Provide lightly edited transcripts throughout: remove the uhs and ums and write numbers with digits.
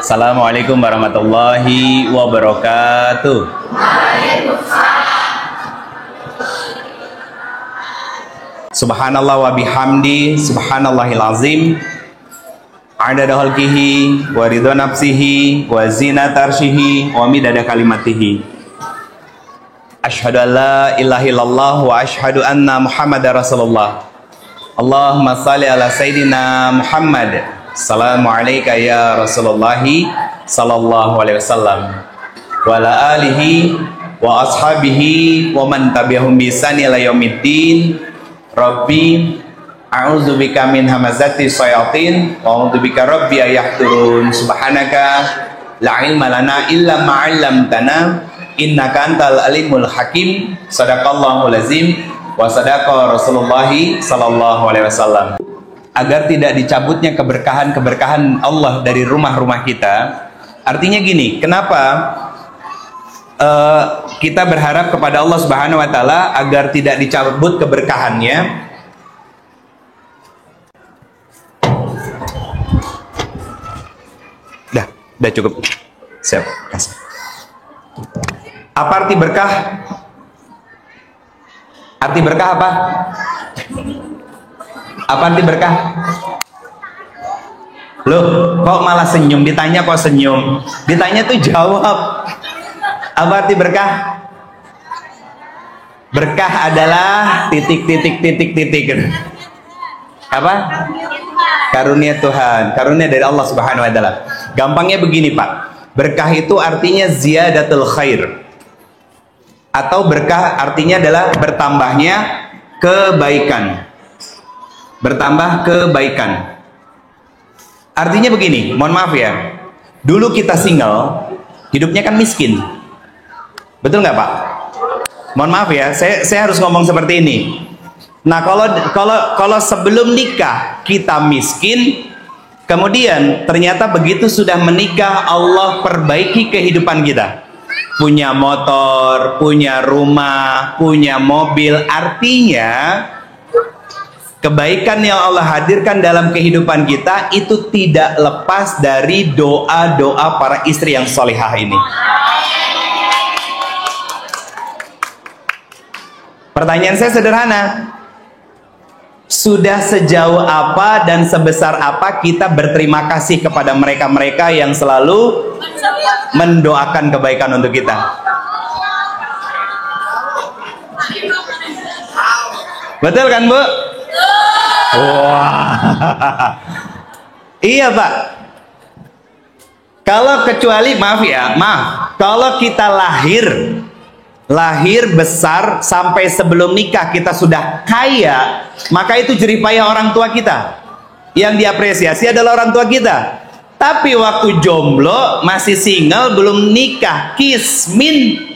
Assalamualaikum warahmatullahi wabarakatuh. Subhanallah wa bihamdi, subhanallahil azim, adada khalqihi wa ridha nafsihi wa zinata arsyihi wa midada kalimatihi. Asyhadu an la ilaha illallah wa asyhadu anna Muhammadar Rasulullah. Allahumma shalli ala sayyidina Muhammad. Assalamualaikum ya Rasulullah sallallahu alaihi wasallam wa ala alihi wa ashabihi wa man tabi'ahum bi ihsan ila yaumiddin. Rabbi a'udzubika min hamazati syayatin wa a'udzubika rabbi ayahdurun. Subhanaka la ilma lana illa ma 'allamtana innaka antal alimul hakim. Shadaqallahul azim wa sadaqa Rasulullah sallallahu alaihi wasallam. Agar tidak dicabutnya keberkahan-keberkahan Allah dari rumah-rumah kita, artinya gini, kenapa kita berharap kepada Allah Subhanahu wa taala agar tidak dicabut keberkahannya? Dah cukup. Siap, kasih. Apa arti berkah? Arti berkah apa? Apa arti berkah? Loh, kok malah senyum? Ditanya kok senyum? Ditanya tuh jawab. Apa arti berkah? Berkah adalah titik. Apa? Karunia Tuhan, karunia dari Allah Subhanahu wa taala. Gampangnya begini, Pak. Berkah itu artinya ziyadatul khair. Atau berkah artinya adalah bertambahnya kebaikan. Bertambah kebaikan. Artinya begini, mohon maaf ya. Dulu kita single, hidupnya kan miskin. Betul nggak, Pak? Mohon maaf ya, saya harus ngomong seperti ini. Nah, kalau sebelum nikah kita miskin, kemudian ternyata begitu sudah menikah Allah perbaiki kehidupan kita. Punya motor, punya rumah, punya mobil, artinya kebaikan yang Allah hadirkan dalam kehidupan kita itu tidak lepas dari doa-doa para istri yang solihah ini. Pertanyaan saya sederhana. Sudah sejauh apa dan sebesar apa kita berterima kasih kepada mereka-mereka yang selalu mendoakan kebaikan untuk kita? Betul kan, Bu? Wah. Iya, Pak. Kalau kecuali kalau kita lahir besar sampai sebelum nikah kita sudah kaya, maka itu jeripayah orang tua kita. Yang diapresiasi adalah orang tua kita. Tapi waktu jomblo, masih single, belum nikah, kismin.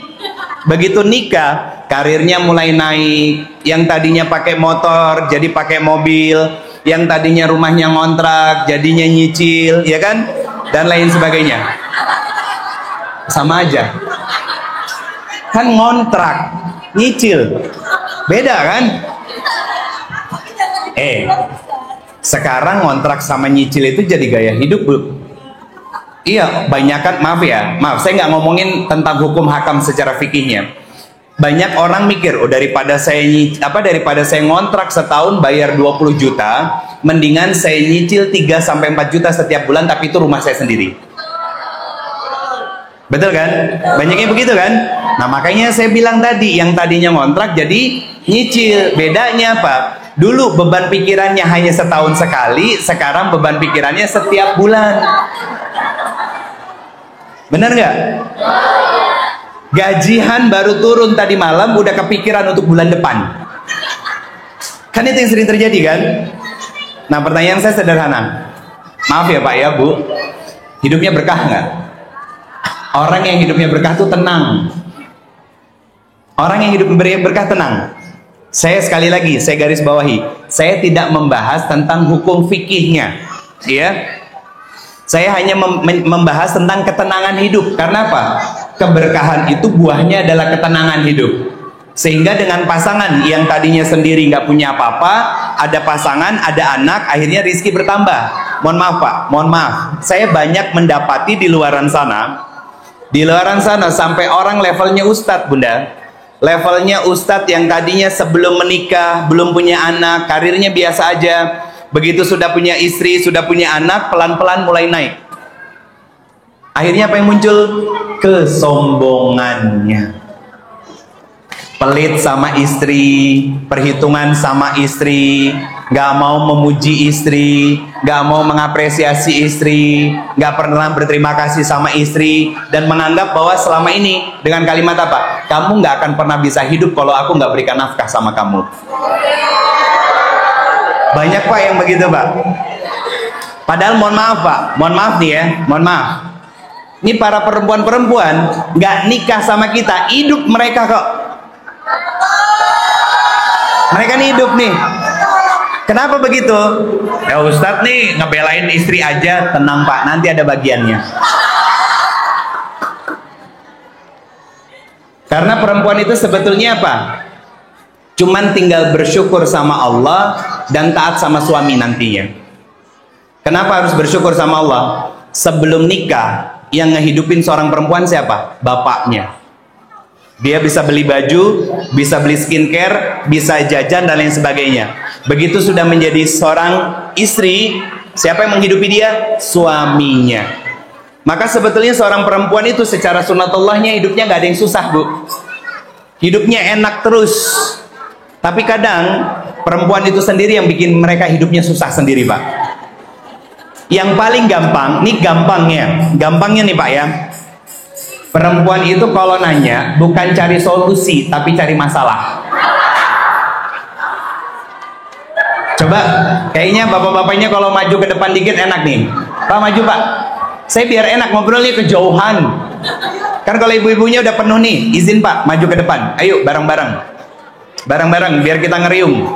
Begitu nikah, karirnya mulai naik. Yang tadinya pakai motor jadi pakai mobil, yang tadinya rumahnya ngontrak jadinya nyicil, ya kan? Dan lain sebagainya. Sama aja. Kan ngontrak, nyicil. Beda kan? Sekarang ngontrak sama nyicil itu jadi gaya hidup, Bu. Iya, banyakan, maaf saya nggak ngomongin tentang hukum hakam secara fikihnya. Banyak orang mikir, daripada saya ngontrak setahun bayar 20 juta, mendingan saya nyicil 3-4 juta setiap bulan, tapi itu rumah saya sendiri. Betul kan? Banyaknya begitu kan? Nah, makanya saya bilang tadi, yang tadinya ngontrak jadi nyicil. Bedanya apa? Dulu beban pikirannya hanya setahun sekali, sekarang beban pikirannya setiap bulan. Benar nggak? Gajian baru turun tadi malam, udah kepikiran untuk bulan depan. Kan itu yang sering terjadi kan? Nah, pertanyaan saya sederhana. Maaf ya Pak ya Bu, hidupnya berkah nggak? Orang yang hidupnya berkah tuh tenang. Orang yang hidupnya berkah tenang. Saya sekali lagi, saya garis bawahi, saya tidak membahas tentang hukum fikihnya, ya. Saya hanya membahas tentang ketenangan hidup. Karena apa? Keberkahan itu buahnya adalah ketenangan hidup. Sehingga dengan pasangan yang tadinya sendiri nggak punya apa-apa, ada pasangan, ada anak, akhirnya rizki bertambah. Mohon maaf Pak, mohon maaf, saya banyak mendapati di luaran sana sampai orang levelnya ustadz bunda, levelnya ustadz yang tadinya sebelum menikah, belum punya anak, karirnya biasa aja, begitu sudah punya istri, sudah punya anak, pelan-pelan mulai naik. Akhirnya apa yang muncul? Kesombongannya. Pelit sama istri, perhitungan sama istri, gak mau memuji istri, gak mau mengapresiasi istri, gak pernah berterima kasih sama istri, dan menganggap bahwa selama ini dengan kalimat apa? Kamu gak akan pernah bisa hidup kalau aku gak berikan nafkah sama kamu. Banyak Pak yang begitu Pak. Padahal mohon maaf Pak, mohon maaf nih ya, mohon maaf. Ini para perempuan-perempuan gak nikah sama kita, hidup mereka kok. Mereka nih hidup nih. Kenapa begitu? Ya Ustadz nih ngebelain istri aja. Tenang Pak, nanti ada bagiannya. Karena perempuan itu sebetulnya apa? Cuman tinggal bersyukur sama Allah dan taat sama suami nantinya. Kenapa harus bersyukur sama Allah? Sebelum nikah, yang ngehidupin seorang perempuan siapa? Bapaknya. Dia bisa beli baju, bisa beli skincare, bisa jajan dan lain sebagainya. Begitu sudah menjadi seorang istri, siapa yang menghidupi dia? Suaminya. Maka sebetulnya seorang perempuan itu secara sunatullahnya hidupnya gak ada yang susah Bu. Hidupnya enak terus. Tapi kadang perempuan itu sendiri yang bikin mereka hidupnya susah sendiri Pak. Yang paling gampang, nih gampangnya nih Pak ya. Perempuan itu kalau nanya bukan cari solusi tapi cari masalah. Coba kayaknya bapak-bapaknya kalau maju ke depan dikit enak nih. Pak maju Pak, saya biar enak ngobrolnya kejauhan. Kan kalau ibu-ibunya udah penuh nih, izin Pak maju ke depan. Ayo bareng-bareng, bareng-bareng biar kita ngeriung.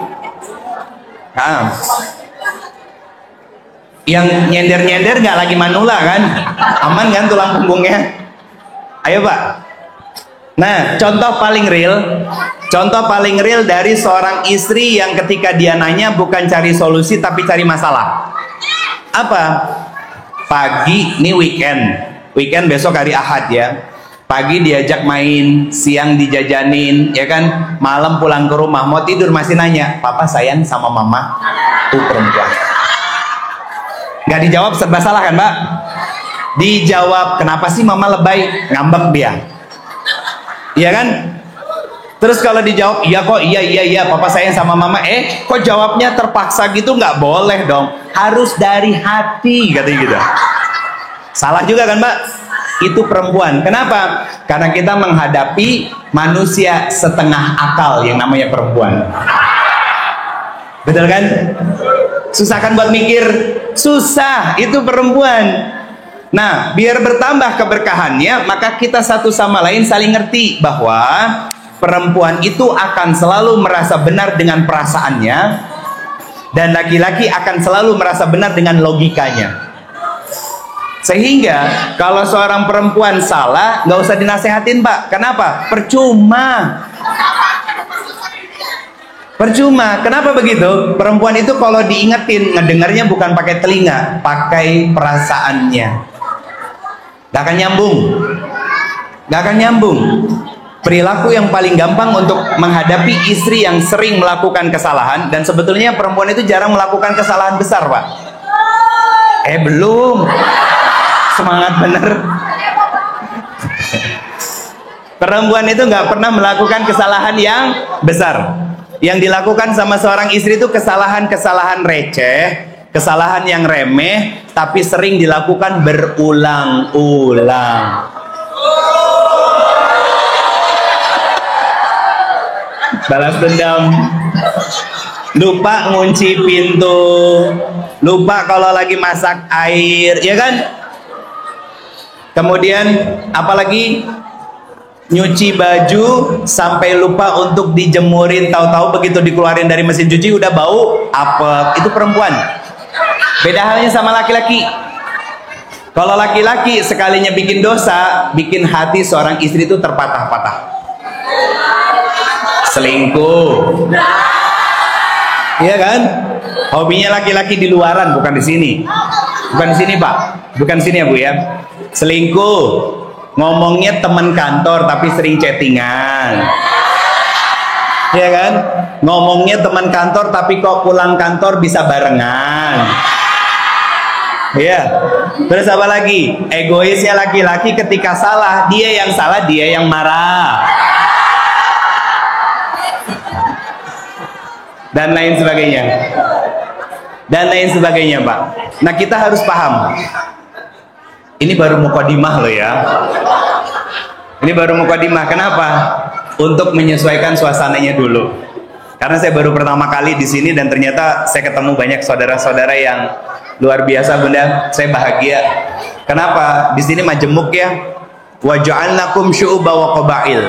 Yang nyender-nyender nggak lagi manula kan? Aman kan tulang punggungnya? Ayo Pak. Nah, contoh paling real dari seorang istri yang ketika dia nanya bukan cari solusi tapi cari masalah. Apa? Pagi, ini weekend besok hari Ahad ya. Pagi diajak main, siang dijajanin, ya kan? Malam pulang ke rumah mau tidur masih nanya, "Papa sayang sama mama?" Tuh perempuan. Gak dijawab serba salah kan, Mbak? Dijawab, "Kenapa sih mama lebay?" Ngambek dia. Iya kan? Terus kalau dijawab, "Iya kok, iya papa sayang sama mama." Kok jawabnya terpaksa gitu? Nggak boleh dong. Harus dari hati, katanya gitu. Salah juga kan Mbak? Itu perempuan. Kenapa? Karena kita menghadapi manusia setengah akal yang namanya perempuan. Betul kan? Susah kan buat mikir? Susah, itu perempuan. Nah, biar bertambah keberkahannya, maka kita satu sama lain saling ngerti bahwa perempuan itu akan selalu merasa benar dengan perasaannya, dan laki-laki akan selalu merasa benar dengan logikanya. Sehingga kalau seorang perempuan salah, nggak usah dinasehatin Pak. Kenapa? Percuma. Kenapa begitu? Perempuan itu kalau diingetin, ngedengarnya bukan pakai telinga, pakai perasaannya. Gak akan nyambung. Perilaku yang paling gampang untuk menghadapi istri yang sering melakukan kesalahan, dan sebetulnya perempuan itu jarang melakukan kesalahan besar Pak. Belum. Semangat bener. Perempuan itu nggak pernah melakukan kesalahan yang besar. Yang dilakukan sama seorang istri itu kesalahan-kesalahan receh, kesalahan yang remeh, tapi sering dilakukan berulang-ulang. Balas dendam, lupa ngunci pintu, lupa kalau lagi masak air, ya kan? Kemudian apalagi nyuci baju sampai lupa untuk dijemurin, tahu-tahu begitu dikeluarin dari mesin cuci udah bau apek. Itu perempuan. Beda halnya sama laki-laki. Kalau laki-laki sekalinya bikin dosa, bikin hati seorang istri itu terpatah-patah. Selingkuh. Iya kan? Hobinya laki-laki di luaran, bukan di sini. Bukan di sini, Pak. Bukan di sini ya, Bu ya. Selingkuh. Ngomongnya teman kantor tapi sering chattingan. Iya kan? Ngomongnya teman kantor tapi kok pulang kantor bisa barengan. Iya. Terus apa lagi? Egoisnya laki-laki ketika salah, dia yang salah, dia yang marah. Dan lain sebagainya. Dan lain sebagainya, Pak. Nah, kita harus paham. Ini baru mukadimah loh ya. Ini baru mukadimah. Kenapa? Untuk menyesuaikan suasananya dulu. Karena saya baru pertama kali di sini dan ternyata saya ketemu banyak saudara-saudara yang luar biasa, Bunda. Saya bahagia. Kenapa? Di sini majemuk ya. Wa ja'alnakum syu'uba wa qabail.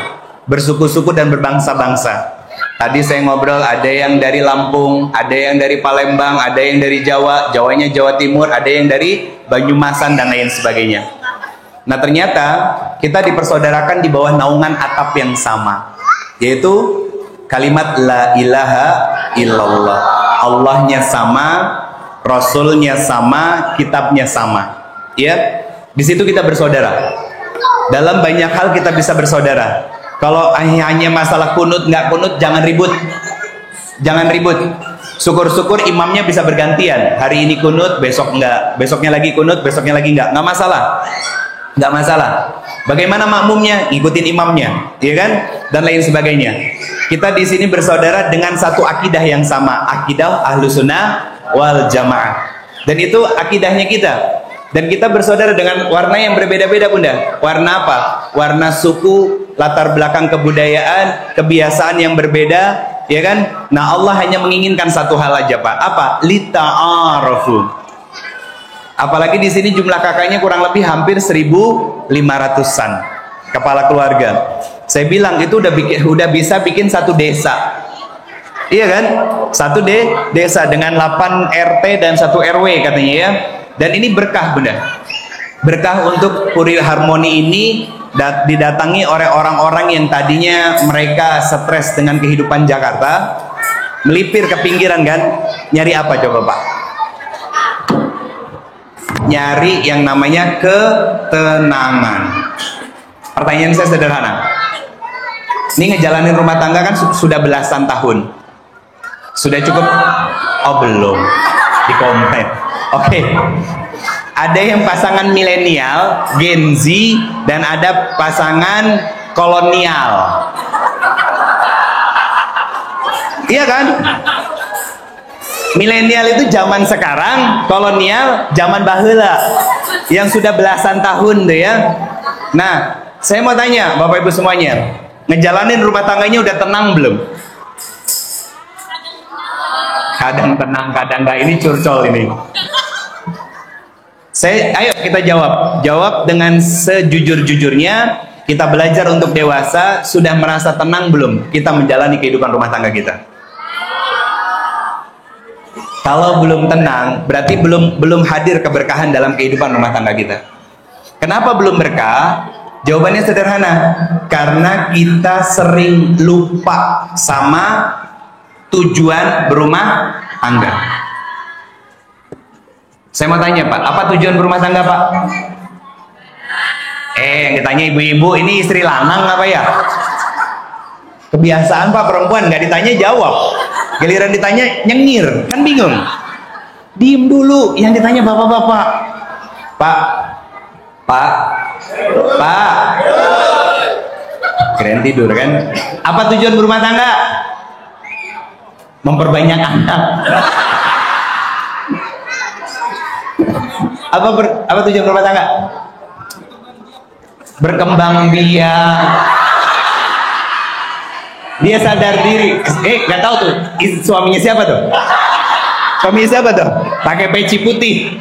Bersuku-suku dan berbangsa-bangsa. Tadi saya ngobrol, ada yang dari Lampung, ada yang dari Palembang, ada yang dari Jawa, Jawanya Jawa Timur, ada yang dari Banyumasan dan lain sebagainya. Nah, ternyata kita dipersaudarakan di bawah naungan atap yang sama, yaitu kalimat la ilaha illallah. Allahnya sama, Rasulnya sama, kitabnya sama. Ya, di situ kita bersaudara. Dalam banyak hal kita bisa bersaudara. Kalau hanya masalah kunut nggak kunut, jangan ribut. Jangan ribut. Syukur-syukur imamnya bisa bergantian. Hari ini kunut, besok enggak. Besoknya lagi kunut, besoknya lagi enggak. Nggak masalah. Nggak masalah. Bagaimana makmumnya? Ngikutin imamnya, ya kan? Dan lain sebagainya. Kita di sini bersaudara dengan satu akidah yang sama, akidah Ahlussunnah wal Jamaah. Dan itu akidahnya kita. Dan kita bersaudara dengan warna yang berbeda-beda, Bunda. Warna apa? Warna suku, latar belakang kebudayaan, kebiasaan yang berbeda, ya kan? Nah, Allah hanya menginginkan satu hal aja, Pak. Apa? Lita'arafu. Apalagi di sini jumlah kakaknya kurang lebih hampir 1.500-an kepala keluarga. Saya bilang itu udah bisa bikin satu desa. Iya kan? Satu desa dengan 8 RT dan 1 RW katanya ya. Dan ini berkah, Bunda. Berkah untuk Puri Harmoni ini didatangi oleh orang-orang yang tadinya mereka stres dengan kehidupan Jakarta, melipir ke pinggiran kan, nyari apa coba, Pak? Nyari yang namanya ketenangan. Pertanyaan saya sederhana. Ini ngejalanin rumah tangga kan sudah belasan tahun. Sudah cukup? Oh, belum. Di komen. Oke. Ada yang pasangan milenial, Gen Z, dan ada pasangan kolonial. Iya kan? Milenial itu zaman sekarang, kolonial zaman baheula. Yang sudah belasan tahun tuh ya. Nah, saya mau tanya Bapak Ibu semuanya, ngejalanin rumah tangganya udah tenang belum? Kadang tenang, kadang enggak. Ini curcol ini. Ayo kita jawab dengan sejujur-jujurnya. Kita belajar untuk dewasa. Sudah merasa tenang belum kita menjalani kehidupan rumah tangga kita? Kalau belum tenang, berarti belum hadir keberkahan dalam kehidupan rumah tangga kita. Kenapa belum berkah? Jawabannya sederhana, karena kita sering lupa sama tujuan berumah tangga. Saya mau tanya, Pak, apa tujuan berumah tangga, Pak? Yang ditanya ibu-ibu, ini istri lanang apa ya? Kebiasaan, Pak, perempuan nggak ditanya jawab. Giliran ditanya nyengir, kan bingung. Diem dulu, yang ditanya bapak-bapak. Pak. Keren tidur kan? Apa tujuan berumah tangga? Memperbanyak anak. Apa tujuan berumah tangga? Berkembang biak. Dia sadar diri. Nggak tahu tuh suaminya siapa tuh? Suaminya siapa tuh? Pakai peci putih.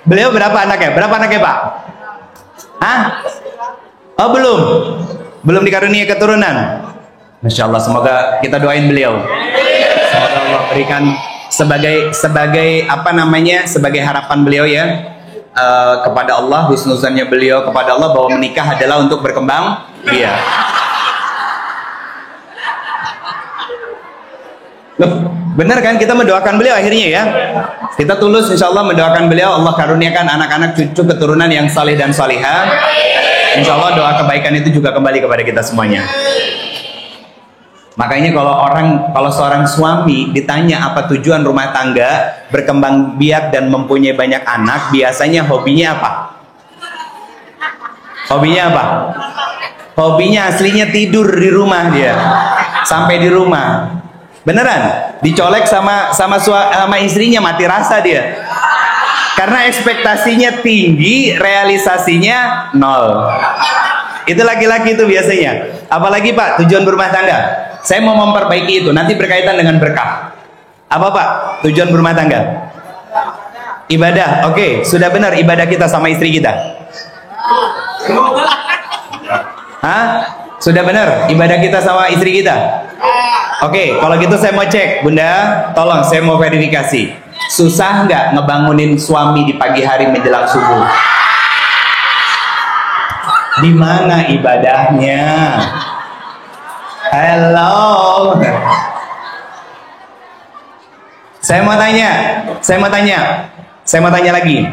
Beliau berapa anaknya? Berapa anaknya, Pak? Hah? Oh, belum dikarunia keturunan. Masya Allah, semoga kita doain beliau. Semoga Allah berikan sebagai apa namanya, sebagai harapan beliau ya. kepada Allah, husnuzannya beliau kepada Allah bahwa menikah adalah untuk berkembang biak. Loh, benar kan kita mendoakan beliau akhirnya ya? Kita tulus insya Allah mendoakan beliau, Allah karuniakan anak-anak cucu keturunan yang saleh dan salihah. Insya Allah doa kebaikan itu juga kembali kepada kita semuanya. Makanya kalau seorang suami ditanya apa tujuan rumah tangga, berkembang biak dan mempunyai banyak anak, biasanya hobinya apa? Hobinya apa? Hobinya aslinya tidur di rumah dia. Sampai di rumah. Beneran? Dicolek sama istrinya, mati rasa dia. Karena ekspektasinya tinggi, realisasinya nol. Itu laki-laki itu biasanya. Apalagi Pak, tujuan berumah tangga. Saya mau memperbaiki itu, nanti berkaitan dengan berkah. Apa Pak? Tujuan berumah tangga? Ibadah. Oke, sudah benar ibadah kita sama istri kita. Hah? Sudah benar ibadah kita sama istri kita? Oke, kalau gitu saya mau cek, Bunda, tolong saya mau verifikasi. Susah nggak ngebangunin suami di pagi hari menjelang subuh? Di mana ibadahnya? Hello. Saya mau tanya lagi.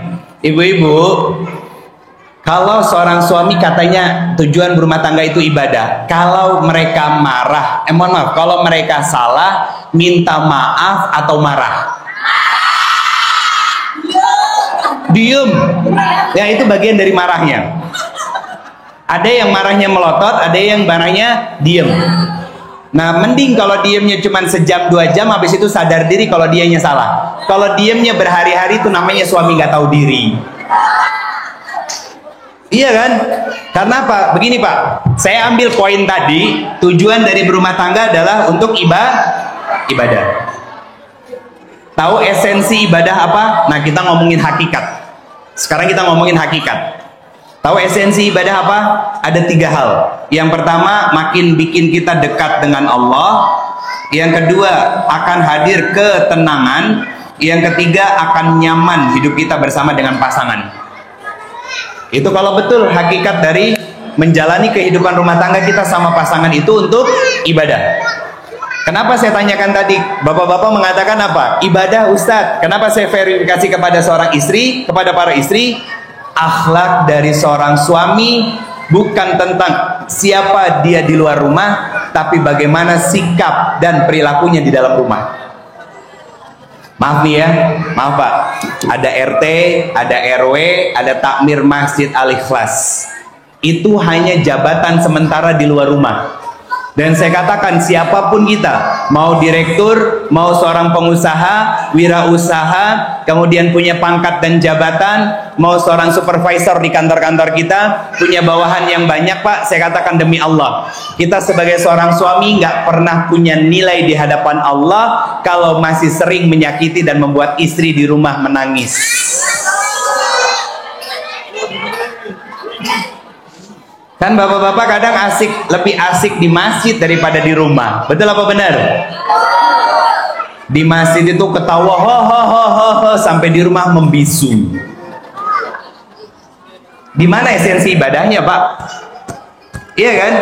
Ibu-ibu, kalau seorang suami katanya tujuan berumah tangga itu ibadah, kalau mereka marah, mohon maaf, kalau mereka salah, minta maaf atau marah? Diem. Ya itu bagian dari marahnya. Ada yang marahnya melotot, ada yang marahnya diem. Nah, mending kalau diemnya cuma sejam 2 jam, habis itu sadar diri kalau dianya salah. Kalau diemnya berhari-hari itu namanya suami nggak tahu diri. Iya kan? Karena apa? Begini Pak, saya ambil poin tadi, tujuan dari berumah tangga adalah untuk ibadah. Tahu esensi ibadah apa? Nah, kita ngomongin hakikat. Sekarang kita ngomongin hakikat. Tahu esensi ibadah apa? Ada 3 hal. Yang pertama, makin bikin kita dekat dengan Allah. Yang kedua, akan hadir ketenangan. Yang ketiga, akan nyaman hidup kita bersama dengan pasangan. Itu kalau betul hakikat dari menjalani kehidupan rumah tangga kita sama pasangan itu untuk ibadah. Kenapa saya tanyakan tadi? Bapak-bapak mengatakan apa? Ibadah Ustadz. Kenapa saya verifikasi kepada seorang istri, kepada para istri? Akhlak dari seorang suami bukan tentang siapa dia di luar rumah, tapi bagaimana sikap dan perilakunya di dalam rumah. Maaf nih ya, maaf Pak. Ada RT, ada RW, ada takmir Masjid Al-Ikhlas. Itu hanya jabatan sementara di luar rumah. Dan saya katakan siapapun kita, mau direktur, mau seorang pengusaha, wirausaha, kemudian punya pangkat dan jabatan, mau seorang supervisor di kantor-kantor kita, punya bawahan yang banyak Pak, saya katakan demi Allah, kita sebagai seorang suami nggak pernah punya nilai di hadapan Allah kalau masih sering menyakiti dan membuat istri di rumah menangis. Kan bapak-bapak kadang lebih asik di masjid daripada di rumah. Betul apa benar? Di masjid itu ketawa ho sampai di rumah membisu. Di mana esensi ibadahnya, Pak? Iya kan?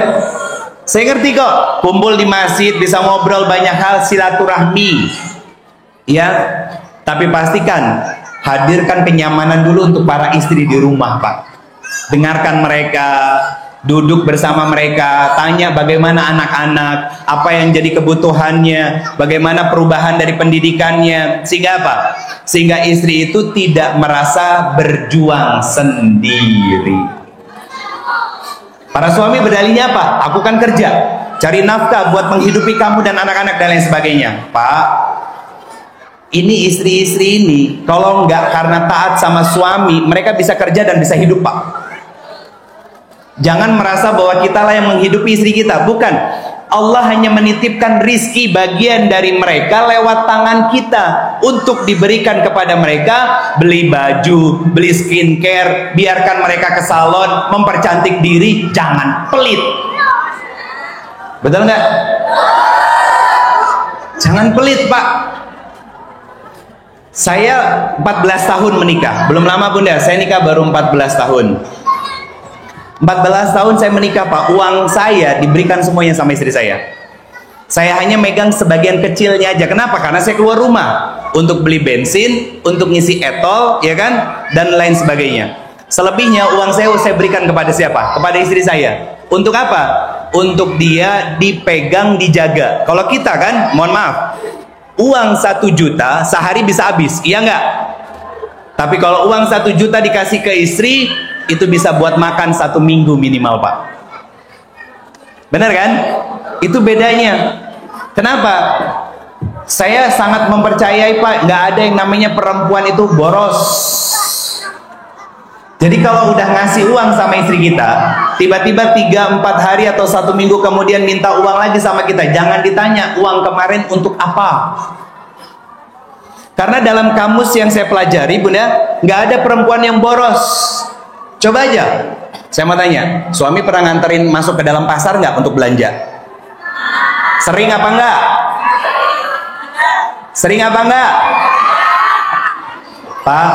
Saya ngerti kok, kumpul di masjid bisa ngobrol banyak hal, silaturahmi. Ya, tapi pastikan hadirkan kenyamanan dulu untuk para istri di rumah, Pak. Dengarkan mereka, duduk bersama mereka, tanya bagaimana anak-anak, apa yang jadi kebutuhannya, bagaimana perubahan dari pendidikannya, sehingga apa? Sehingga istri itu tidak merasa berjuang sendiri. Para suami berdalihnya apa? Aku kan kerja, cari nafkah buat menghidupi kamu dan anak-anak dan lain sebagainya. Pak, ini istri-istri ini kalau nggak karena taat sama suami, mereka bisa kerja dan bisa hidup, Pak. Jangan merasa bahwa kita lah yang menghidupi istri kita. Bukan. Allah hanya menitipkan rizki bagian dari mereka lewat tangan kita untuk diberikan kepada mereka. Beli baju, beli skincare, biarkan mereka ke salon, mempercantik diri. Jangan pelit. Betul nggak? Jangan pelit, Pak. Saya 14 tahun menikah. Belum lama Bunda, saya nikah baru 14 tahun. 14 tahun saya menikah Pak. Uang saya diberikan semuanya sama istri saya. Saya hanya megang sebagian kecilnya aja. Kenapa? Karena saya keluar rumah untuk beli bensin, untuk ngisi etol, ya kan, dan lain sebagainya. Selebihnya uang saya berikan kepada siapa? Kepada istri saya. Untuk apa? Untuk dia dipegang, dijaga. Kalau kita kan, mohon maaf, uang 1 juta sehari bisa habis, iya nggak? Tapi kalau uang 1 juta dikasih ke istri, itu bisa buat makan 1 minggu minimal Pak. Benar kan? Itu bedanya. Kenapa? Saya sangat mempercayai Pak, nggak ada yang namanya perempuan itu boros. Jadi kalau udah ngasih uang sama istri kita, tiba-tiba 3-4 hari atau 1 minggu kemudian minta uang lagi sama kita, jangan ditanya uang kemarin untuk apa. Karena dalam kamus yang saya pelajari Bunda, nggak ada perempuan yang boros. Coba aja, saya mau tanya, suami pernah nganterin masuk ke dalam pasar nggak untuk belanja? Sering apa enggak? Sering apa enggak? Pak,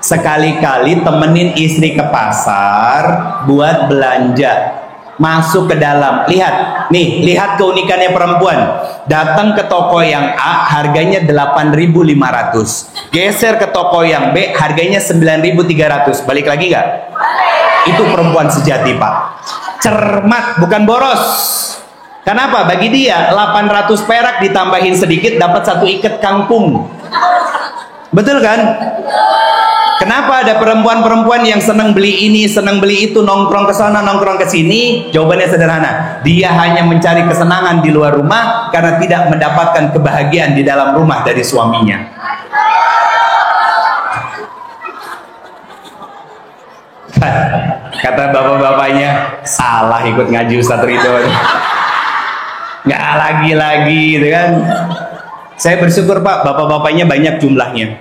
sekali-kali temenin istri ke pasar buat belanja, masuk ke dalam. Lihat nih, lihat keunikannya perempuan. Datang ke toko yang A harganya 8.500, geser ke toko yang B harganya 9.300. Balik lagi nggak? Itu perempuan sejati Pak. Cermat, bukan boros. Kenapa? Bagi dia 800 perak ditambahin sedikit dapat 1 ikat kangkung. Betul kan? Kenapa ada perempuan-perempuan yang senang beli ini, senang beli itu, nongkrong ke sana, nongkrong ke sini? Jawabannya sederhana. Dia hanya mencari kesenangan di luar rumah karena tidak mendapatkan kebahagiaan di dalam rumah dari suaminya. Kata bapak-bapaknya, salah ikut ngaji Ustaz Ridho. Nggak lagi-lagi gitu kan. Saya bersyukur Pak, bapak-bapaknya banyak jumlahnya.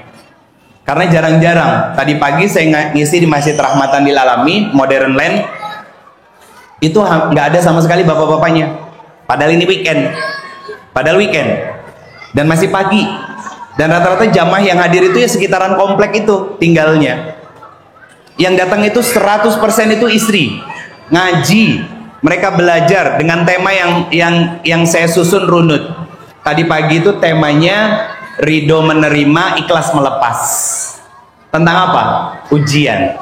Karena jarang-jarang. Tadi pagi saya ngisi di Masjid Rahmatan Lil Alamin, Modern Land. Itu nggak ada sama sekali bapak-bapaknya. Padahal ini weekend. Padahal weekend. Dan masih pagi. Dan rata-rata jamaah yang hadir itu ya sekitaran komplek itu tinggalnya. Yang datang itu 100% itu istri. Ngaji. Mereka belajar dengan tema yang saya susun runut. Tadi pagi itu temanya ridho menerima, ikhlas melepas. Tentang apa? Ujian.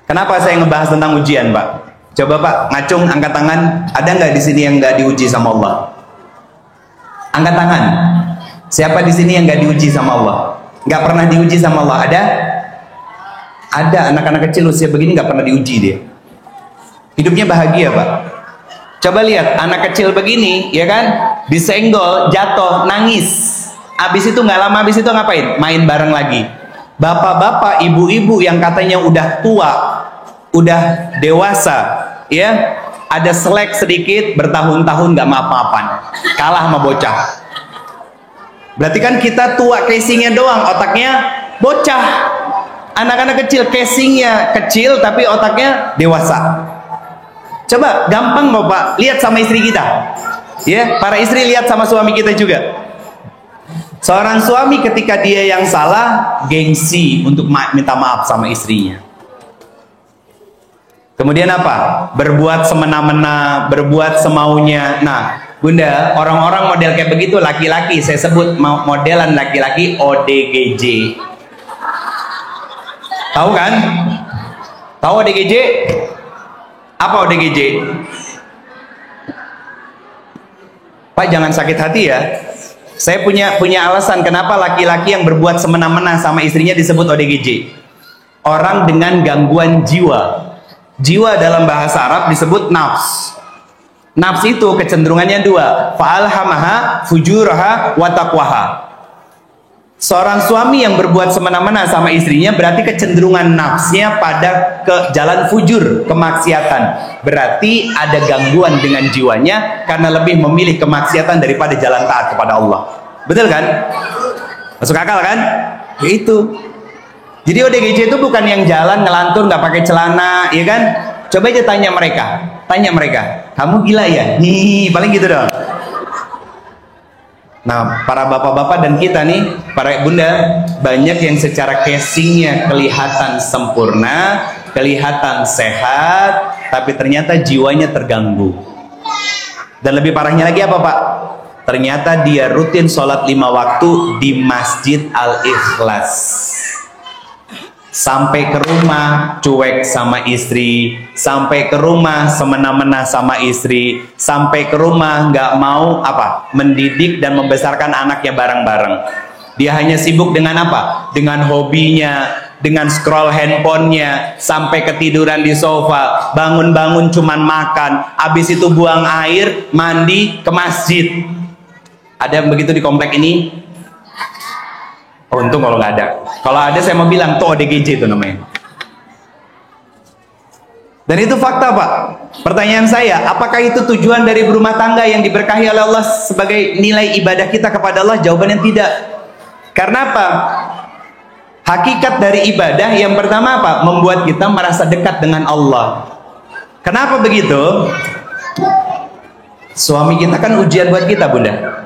Kenapa saya ngebahas tentang ujian, Pak? Coba Pak, ngacung, angkat tangan. Ada nggak di sini yang nggak diuji sama Allah? Angkat tangan. Siapa di sini yang nggak diuji sama Allah? Nggak pernah diuji sama Allah? Ada? Ada anak-anak kecil usia begini nggak pernah diuji dia. Hidupnya bahagia Pak. Coba lihat anak kecil begini, ya kan? Disenggol, jatuh, nangis. Abis itu nggak lama, abis itu ngapain? Main bareng lagi. Bapak-bapak, ibu-ibu yang katanya udah tua, udah dewasa, ya, ada selek sedikit, bertahun-tahun nggak maaf-maafan, kalah sama bocah. Berarti kan kita tua casingnya doang, otaknya bocah. Anak-anak kecil casingnya kecil, tapi otaknya dewasa. Coba gampang mau Pak, lihat sama istri kita, ya, para istri lihat sama suami kita juga. Seorang suami ketika dia yang salah, gengsi untuk minta maaf sama istrinya. Kemudian apa? Berbuat semena-mena, berbuat semaunya. Nah, Bunda, orang-orang model kayak begitu laki-laki, saya sebut modelan laki-laki ODGJ. Tahu kan? Tahu ODGJ? Apa ODGJ? Pak, jangan sakit hati ya. Saya punya alasan kenapa laki-laki yang berbuat semena-mena sama istrinya disebut ODGJ. Orang dengan gangguan jiwa. Jiwa dalam bahasa Arab disebut nafs. Nafs itu kecenderungannya dua, fa'alhamaha fujuraha wa taqwaha. Seorang suami yang berbuat semena-mena sama istrinya berarti kecenderungan nafsnya pada ke jalan fujur, kemaksiatan. Berarti ada gangguan dengan jiwanya karena lebih memilih kemaksiatan daripada jalan taat kepada Allah. Betul kan? Masuk akal kan? Ya itu. Jadi ODGJ itu bukan yang jalan ngelantur nggak pakai celana, ya kan? Coba aja tanya mereka, kamu gila ya? Nih, paling gitu dong. Nah, para bapak-bapak dan kita nih, para bunda, banyak yang secara casingnya kelihatan sempurna, kelihatan sehat, tapi ternyata jiwanya terganggu. Dan lebih parahnya lagi apa Pak? Ternyata dia rutin sholat 5 waktu di Masjid Al-Ikhlas. Sampai ke rumah cuek sama istri, sampai ke rumah semena-mena sama istri, sampai ke rumah nggak mau mendidik dan membesarkan anaknya bareng-bareng. Dia hanya sibuk dengan dengan hobinya, dengan scroll handphonenya, sampai ketiduran di sofa, bangun-bangun cuman makan, habis itu buang air, mandi, ke masjid. Ada yang begitu di komplek ini? Oh, untung kalau nggak ada. Kalau ada saya mau bilang tuh ODGJ itu namanya. Dan itu fakta Pak. Pertanyaan saya, apakah itu tujuan dari berumah tangga yang diberkahi oleh Allah sebagai nilai ibadah kita kepada Allah? Jawabannya tidak. Karena apa? Hakikat dari ibadah yang pertama membuat kita merasa dekat dengan Allah. Kenapa begitu? Suami kita kan ujian buat kita Bunda.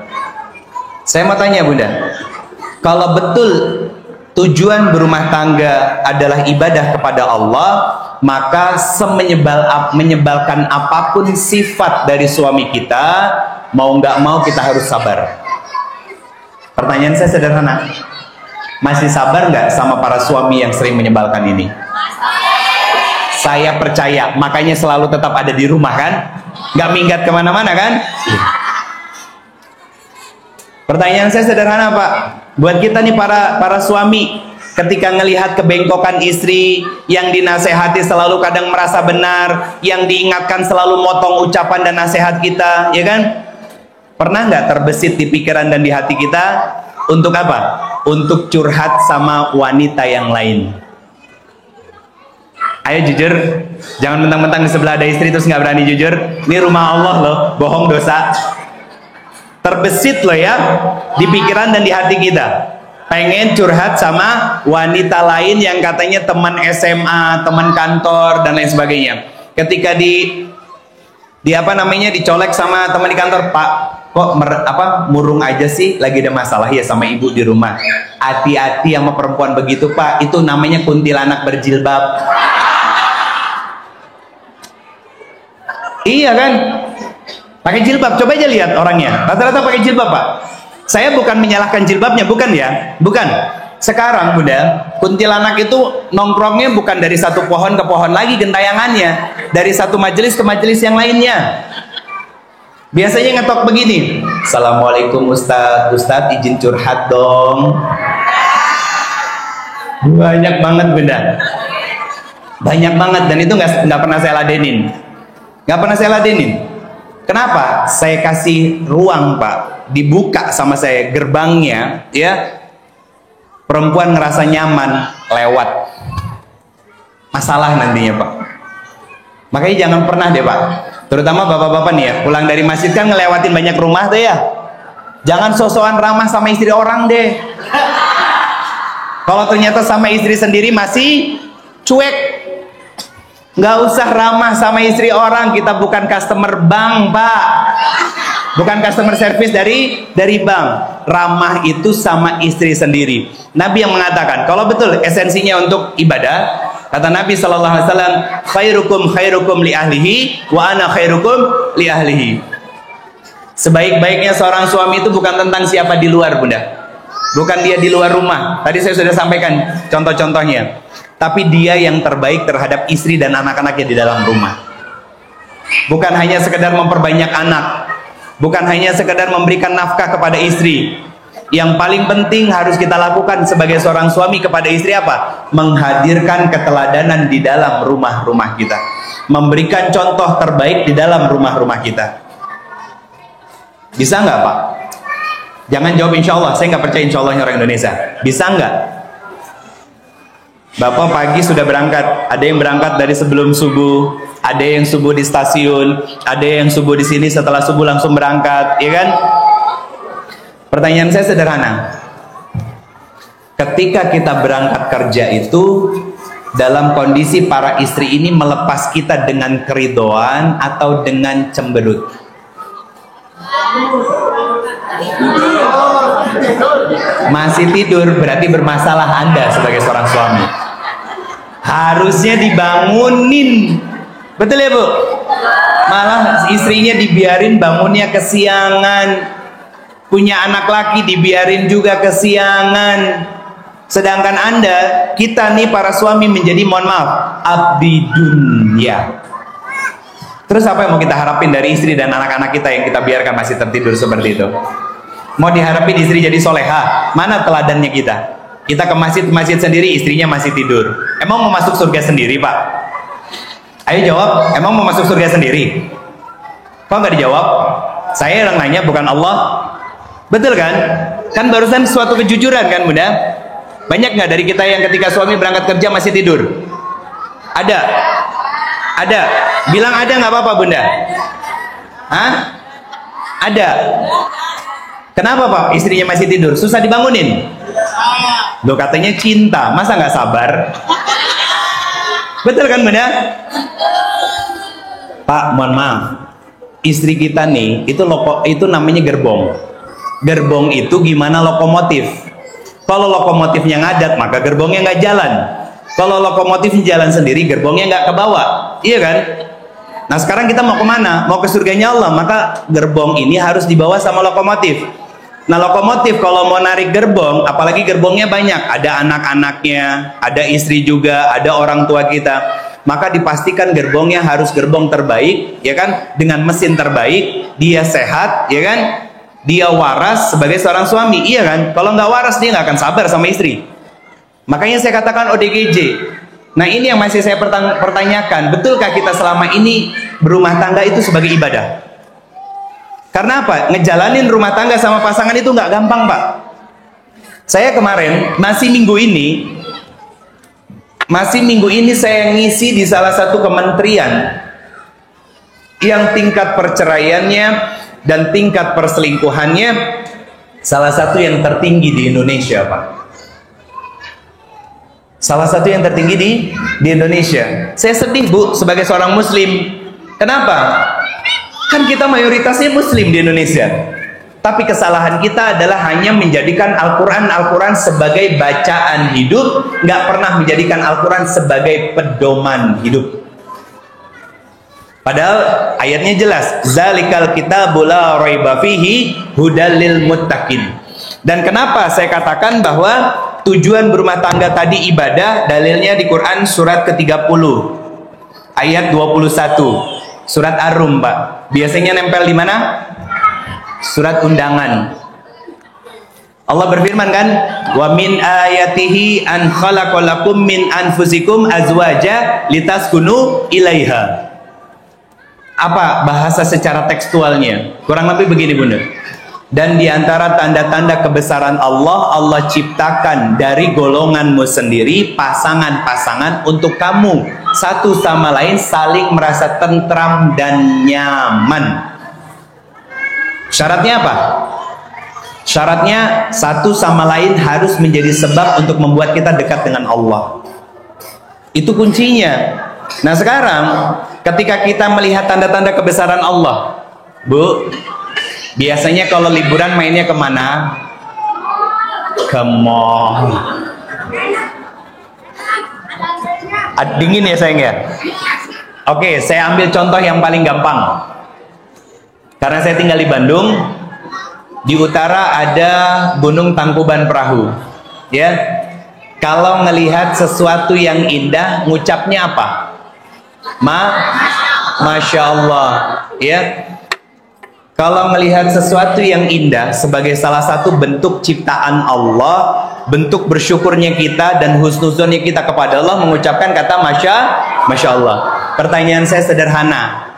Saya mau tanya Bunda, kalau betul tujuan berumah tangga adalah ibadah kepada Allah, maka menyebalkan apapun sifat dari suami kita, mau nggak mau kita harus sabar. Pertanyaan saya sederhana, masih sabar nggak sama para suami yang sering menyebalkan ini? Saya percaya, makanya selalu tetap ada di rumah kan? Nggak minggat kemana-mana kan? Pertanyaan saya sederhana Pak, buat kita nih para suami, ketika ngelihat kebengkokan istri, yang dinasehati selalu kadang merasa benar, yang diingatkan selalu motong ucapan dan nasihat kita, ya kan? Pernah nggak terbesit di pikiran dan di hati kita untuk apa? Untuk curhat sama wanita yang lain. Ayo jujur, jangan mentang-mentang di sebelah ada istri terus nggak berani jujur. Ini rumah Allah loh, bohong dosa. Terbesit loh ya di pikiran dan di hati kita, pengen curhat sama wanita lain yang katanya teman SMA, teman kantor dan lain sebagainya. Ketika dicolek sama teman di kantor, Pak, kok murung aja sih, lagi ada masalah ya sama ibu di rumah. Hati-hati sama perempuan begitu Pak, itu namanya kuntilanak berjilbab. Iya kan? Pakai jilbab, coba aja lihat orangnya. Rata-rata pakai jilbab Pak. Saya bukan menyalahkan jilbabnya, bukan ya, bukan. Sekarang Bunda, kuntilanak itu nongkrongnya bukan dari satu pohon ke pohon lagi gentayangannya, dari satu majelis ke majelis yang lainnya. Biasanya ngetok begini, Assalamualaikum Ustadz, Ustadz izin curhat dong. Banyak banget Bunda, banyak banget, dan itu nggak pernah saya ladenin, nggak pernah saya ladenin. Kenapa? Saya kasih ruang Pak, dibuka sama saya gerbangnya, ya. Perempuan ngerasa nyaman lewat, masalah nantinya Pak. Makanya jangan pernah deh Pak, terutama bapak-bapak nih ya, pulang dari masjid kan ngelewatin banyak rumah deh ya. Jangan sosokan ramah sama istri orang deh. Kalau ternyata sama istri sendiri masih cuek, nggak usah ramah sama istri orang. Kita bukan customer bank Pak, bukan customer service dari bank. Ramah itu sama istri sendiri. Nabi yang mengatakan, kalau betul esensinya untuk ibadah, kata Nabi SAW, khairukum li ahlihi wa ana khairukum li ahlihi. Sebaik-baiknya seorang suami itu bukan tentang siapa di luar Bunda, bukan dia di luar rumah. Tadi saya sudah sampaikan contoh-contohnya. Tapi dia yang terbaik terhadap istri dan anak-anaknya di dalam rumah. Bukan hanya sekedar memperbanyak anak, bukan hanya sekedar memberikan nafkah kepada istri. Yang paling penting harus kita lakukan sebagai seorang suami kepada istri apa? Menghadirkan keteladanan di dalam rumah-rumah kita, memberikan contoh terbaik di dalam rumah-rumah kita. Bisa nggak Pak? Jangan jawab insya Allah, saya nggak percaya insya Allahnya orang Indonesia. Bisa nggak? Bapak pagi sudah berangkat, ada yang berangkat dari sebelum subuh, ada yang subuh di stasiun, ada yang subuh di sini, setelah subuh langsung berangkat, ya kan? Pertanyaan saya sederhana, ketika kita berangkat kerja itu dalam kondisi para istri ini melepas kita dengan keridoan atau dengan cemberut? Masih tidur berarti bermasalah Anda sebagai seorang suami. Harusnya dibangunin. Betul ya Bu? Malah istrinya dibiarin bangunnya kesiangan. Punya anak laki dibiarin juga kesiangan. Sedangkan Anda, kita nih para suami menjadi, mohon maaf, abdi dunia. Terus apa yang mau kita harapin dari istri dan anak-anak kita yang kita biarkan masih tertidur seperti itu? Mau diharapin istri jadi soleha? Mana teladannya kita? Kita ke masjid sendiri, istrinya masih tidur. Emang mau masuk surga sendiri, Pak? Ayo jawab, emang mau masuk surga sendiri? Kok nggak dijawab? Saya yang nanya, bukan Allah. Betul kan? Kan barusan suatu kejujuran kan Bunda? Banyak nggak dari kita yang ketika suami berangkat kerja masih tidur? Ada? Ada? Bilang ada nggak apa-apa Bunda? Hah? Ada? Kenapa Pak istrinya masih tidur? Susah dibangunin? Loh katanya cinta, masa nggak sabar? Betul kan Bunda? Pak mohon maaf, istri kita nih itu namanya gerbong. Gerbong itu gimana lokomotif? Kalau lokomotifnya ngadat maka gerbongnya nggak jalan. Kalau lokomotifnya jalan sendiri gerbongnya nggak ke bawah, iya kan? Nah sekarang kita mau kemana? Mau ke surganya Allah, maka gerbong ini harus dibawa sama lokomotif. Nah lokomotif kalau mau narik gerbong, apalagi gerbongnya banyak, ada anak-anaknya, ada istri juga, ada orang tua kita, maka dipastikan gerbongnya harus gerbong terbaik, ya kan? Dengan mesin terbaik, dia sehat, ya kan? Dia waras sebagai seorang suami, iya kan? Kalau nggak waras dia nggak akan sabar sama istri. Makanya saya katakan ODGJ. Nah ini yang masih saya pertanyakan, betulkah kita selama ini berumah tangga itu sebagai ibadah? Karena apa? Ngejalanin rumah tangga sama pasangan itu nggak gampang Pak. Saya kemarin masih minggu ini saya ngisi di salah satu kementerian yang tingkat perceraiannya dan tingkat perselingkuhannya salah satu yang tertinggi di Indonesia Pak. Salah satu yang tertinggi di Indonesia. Saya sedih Bu sebagai seorang muslim. Kenapa? Kan kita mayoritasnya muslim di Indonesia. Tapi kesalahan kita adalah hanya menjadikan Al-Quran sebagai bacaan hidup, nggak pernah menjadikan Al-Quran sebagai pedoman hidup. Padahal ayatnya jelas, zalikal kitabul la raiba fihi hudal lil muttaqin. Dan kenapa saya katakan bahwa tujuan berumah tangga tadi ibadah? Dalilnya di Quran surat ke-30 ayat 21. Surat Ar-Rum, Pak. Biasanya nempel di mana? Surat undangan. Allah berfirman kan, wa min ayatihi an khalaqalakum min anfusikum azwaja litaskunu ilaiha. Apa bahasa secara tekstualnya? Kurang lebih begini Bunda. Dan di antara tanda-tanda kebesaran Allah, Allah ciptakan dari golonganmu sendiri pasangan-pasangan untuk kamu satu sama lain saling merasa tentram dan nyaman. Syaratnya apa? Syaratnya satu sama lain harus menjadi sebab untuk membuat kita dekat dengan Allah. Itu kuncinya. Nah sekarang ketika kita melihat tanda-tanda kebesaran Allah, Bu, biasanya kalau liburan mainnya kemana? Ke mall. Dingin ya sayang ya? Oke, saya ambil contoh yang paling gampang. Karena saya tinggal di Bandung, di utara ada Gunung Tangkuban Perahu. Ya, kalau ngelihat sesuatu yang indah, ngucapnya apa? Masya Allah. Ya, kalau melihat sesuatu yang indah sebagai salah satu bentuk ciptaan Allah, bentuk bersyukurnya kita dan husnuzonnya kita kepada Allah, mengucapkan kata Masya Allah. Pertanyaan saya sederhana.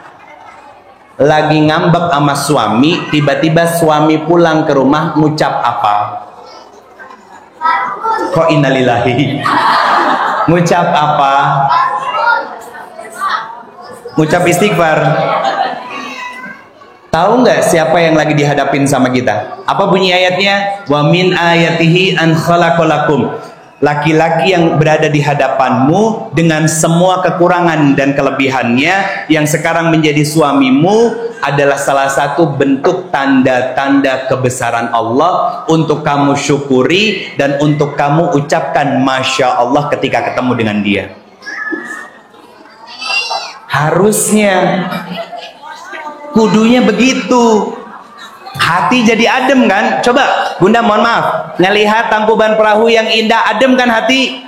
Lagi ngambek sama suami, tiba-tiba suami pulang ke rumah, ngucap apa? Kok innalillahi? Ngucap apa? Ngucap istighfar. Tahu nggak siapa yang lagi dihadapin sama kita? Apa bunyi ayatnya? Wa min ayatihi an khalaqalakum. laki-laki yang berada di hadapanmu dengan semua kekurangan dan kelebihannya yang sekarang menjadi suamimu adalah salah satu bentuk tanda-tanda kebesaran Allah untuk kamu syukuri dan untuk kamu ucapkan Masya Allah ketika ketemu dengan dia. Harusnya, kudunya begitu. Hati jadi adem kan? Coba Bunda mohon maaf, ngelihat Tangkuban Perahu yang indah, adem kan hati?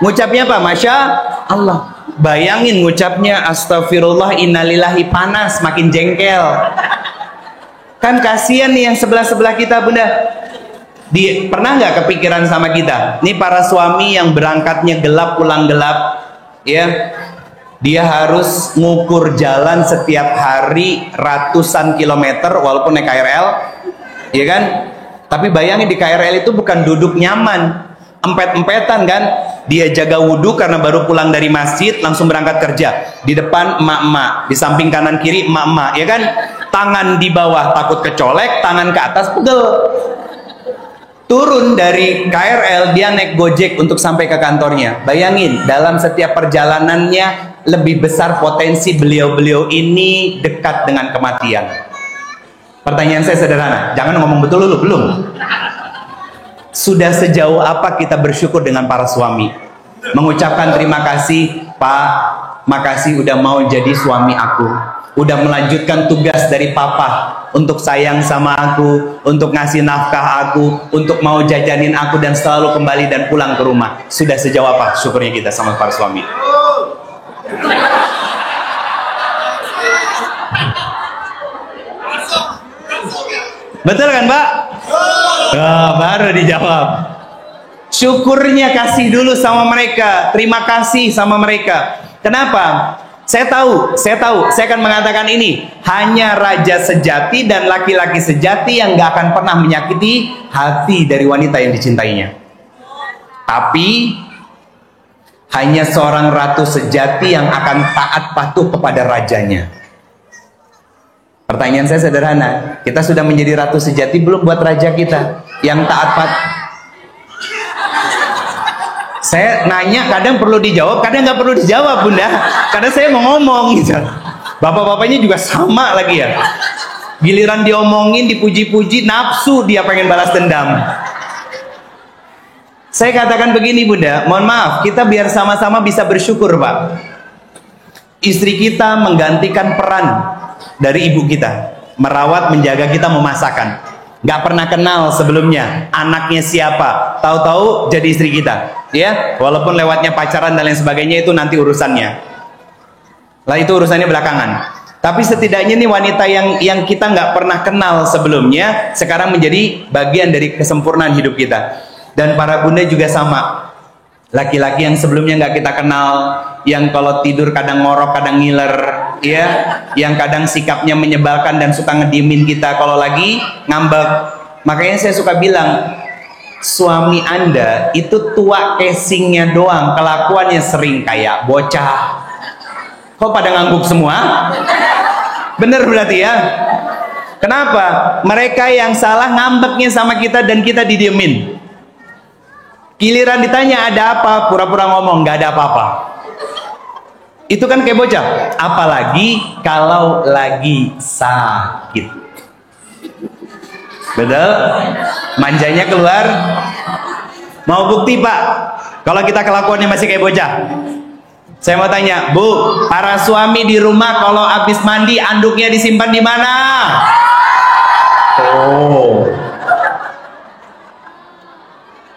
Ngucapnya apa? Masya Allah. Bayangin ngucapnya astagfirullah innalillahi, panas, makin jengkel. Kan kasihan nih yang sebelah-sebelah kita Bunda. Pernah nggak kepikiran sama kita? Nih para suami yang berangkatnya gelap pulang gelap, ya. Dia harus ngukur jalan setiap hari ratusan kilometer walaupun naik KRL, ya kan? Tapi bayangin di KRL itu bukan duduk nyaman, empet-empetan kan? Dia jaga wudhu karena baru pulang dari masjid langsung berangkat kerja. Di depan emak-emak, di samping kanan kiri emak-emak, ya kan? Tangan di bawah takut kecolek, tangan ke atas pegel. Turun dari KRL dia naik Gojek untuk sampai ke kantornya. Bayangin dalam setiap perjalanannya lebih besar potensi beliau-beliau ini dekat dengan kematian. Pertanyaan saya sederhana, jangan ngomong betul dulu, belum. Sudah sejauh apa kita bersyukur dengan para suami? Mengucapkan terima kasih, Pak, makasih udah mau jadi suami aku. Udah melanjutkan tugas dari papa untuk sayang sama aku, untuk ngasih nafkah aku, untuk mau jajanin aku dan selalu kembali dan pulang ke rumah. Sudah sejauh apa syukurnya kita sama para suami? Betul kan Pak? Oh, baru dijawab. Syukurnya kasih dulu sama mereka, terima kasih sama mereka. Kenapa? Saya tahu, saya akan mengatakan ini. Hanya raja sejati dan laki-laki sejati yang gak akan pernah menyakiti hati dari wanita yang dicintainya. Tapi hanya seorang ratu sejati yang akan taat patuh kepada rajanya. Pertanyaan saya sederhana, kita sudah menjadi ratu sejati belum buat raja kita yang taat patuh? Saya nanya kadang perlu dijawab, kadang nggak perlu dijawab Bunda, karena saya mau ngomong gitu. Bapak-bapaknya juga sama lagi ya. Giliran diomongin, dipuji-puji, nafsu dia pengen balas dendam. Saya katakan begini Bunda, mohon maaf, kita biar sama-sama bisa bersyukur Pak. Istri kita menggantikan peran dari ibu kita, merawat, menjaga kita, memasakkan. Nggak pernah kenal sebelumnya anaknya siapa, tahu-tahu jadi istri kita, ya. Walaupun lewatnya pacaran dan lain sebagainya itu nanti urusannya. Lah itu urusannya belakangan. Tapi setidaknya nih wanita yang kita nggak pernah kenal sebelumnya sekarang menjadi bagian dari kesempurnaan hidup kita. Dan para bunda juga sama. Laki-laki yang sebelumnya nggak kita kenal, yang kalau tidur kadang ngorok, kadang ngiler, ya, yang kadang sikapnya menyebalkan dan suka ngediemin kita kalau lagi ngambek. Makanya saya suka bilang, suami Anda itu tua casingnya doang, kelakuannya sering kayak bocah. Kok pada ngangguk semua? Bener berarti ya? Kenapa? Mereka yang salah ngambeknya sama kita dan kita didiemin. Giliran ditanya ada apa, pura-pura ngomong nggak ada apa-apa. Itu kan kayak bocah. Apalagi kalau lagi sakit. Betul? Manjanya keluar. Mau bukti Pak? Kalau kita kelakuannya masih kayak bocah. Saya mau tanya, Bu, para suami di rumah kalau habis mandi anduknya disimpan di mana? Oh.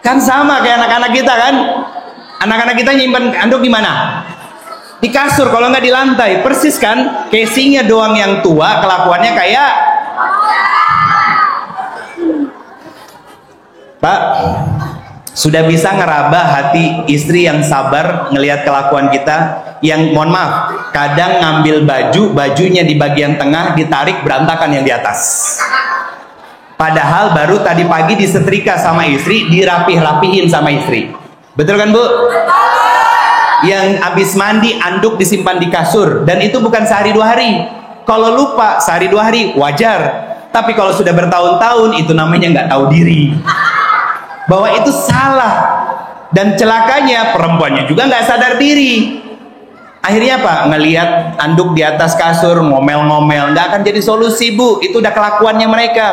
Kan sama kayak anak-anak kita kan? Anak-anak kita nyimpan anduk di mana? Di kasur, kalau nggak di lantai. Persis kan? Casingnya doang yang tua, kelakuannya kayak Pak, sudah bisa ngeraba hati istri yang sabar ngelihat kelakuan kita, yang mohon maaf, kadang ngambil baju, bajunya di bagian tengah ditarik berantakan yang di atas. Padahal baru tadi pagi disetrika sama istri, dirapih-rapihin sama istri. Betul kan Bu? Yang habis mandi anduk disimpan di kasur, dan itu bukan sehari dua hari. Kalau lupa sehari dua hari wajar, tapi kalau sudah bertahun-tahun itu namanya nggak tahu diri, bahwa itu salah. Dan celakanya perempuannya juga nggak sadar diri. Akhirnya apa? Ngelihat anduk di atas kasur, ngomel-ngomel. Nggak akan jadi solusi, Bu. Itu udah kelakuannya mereka.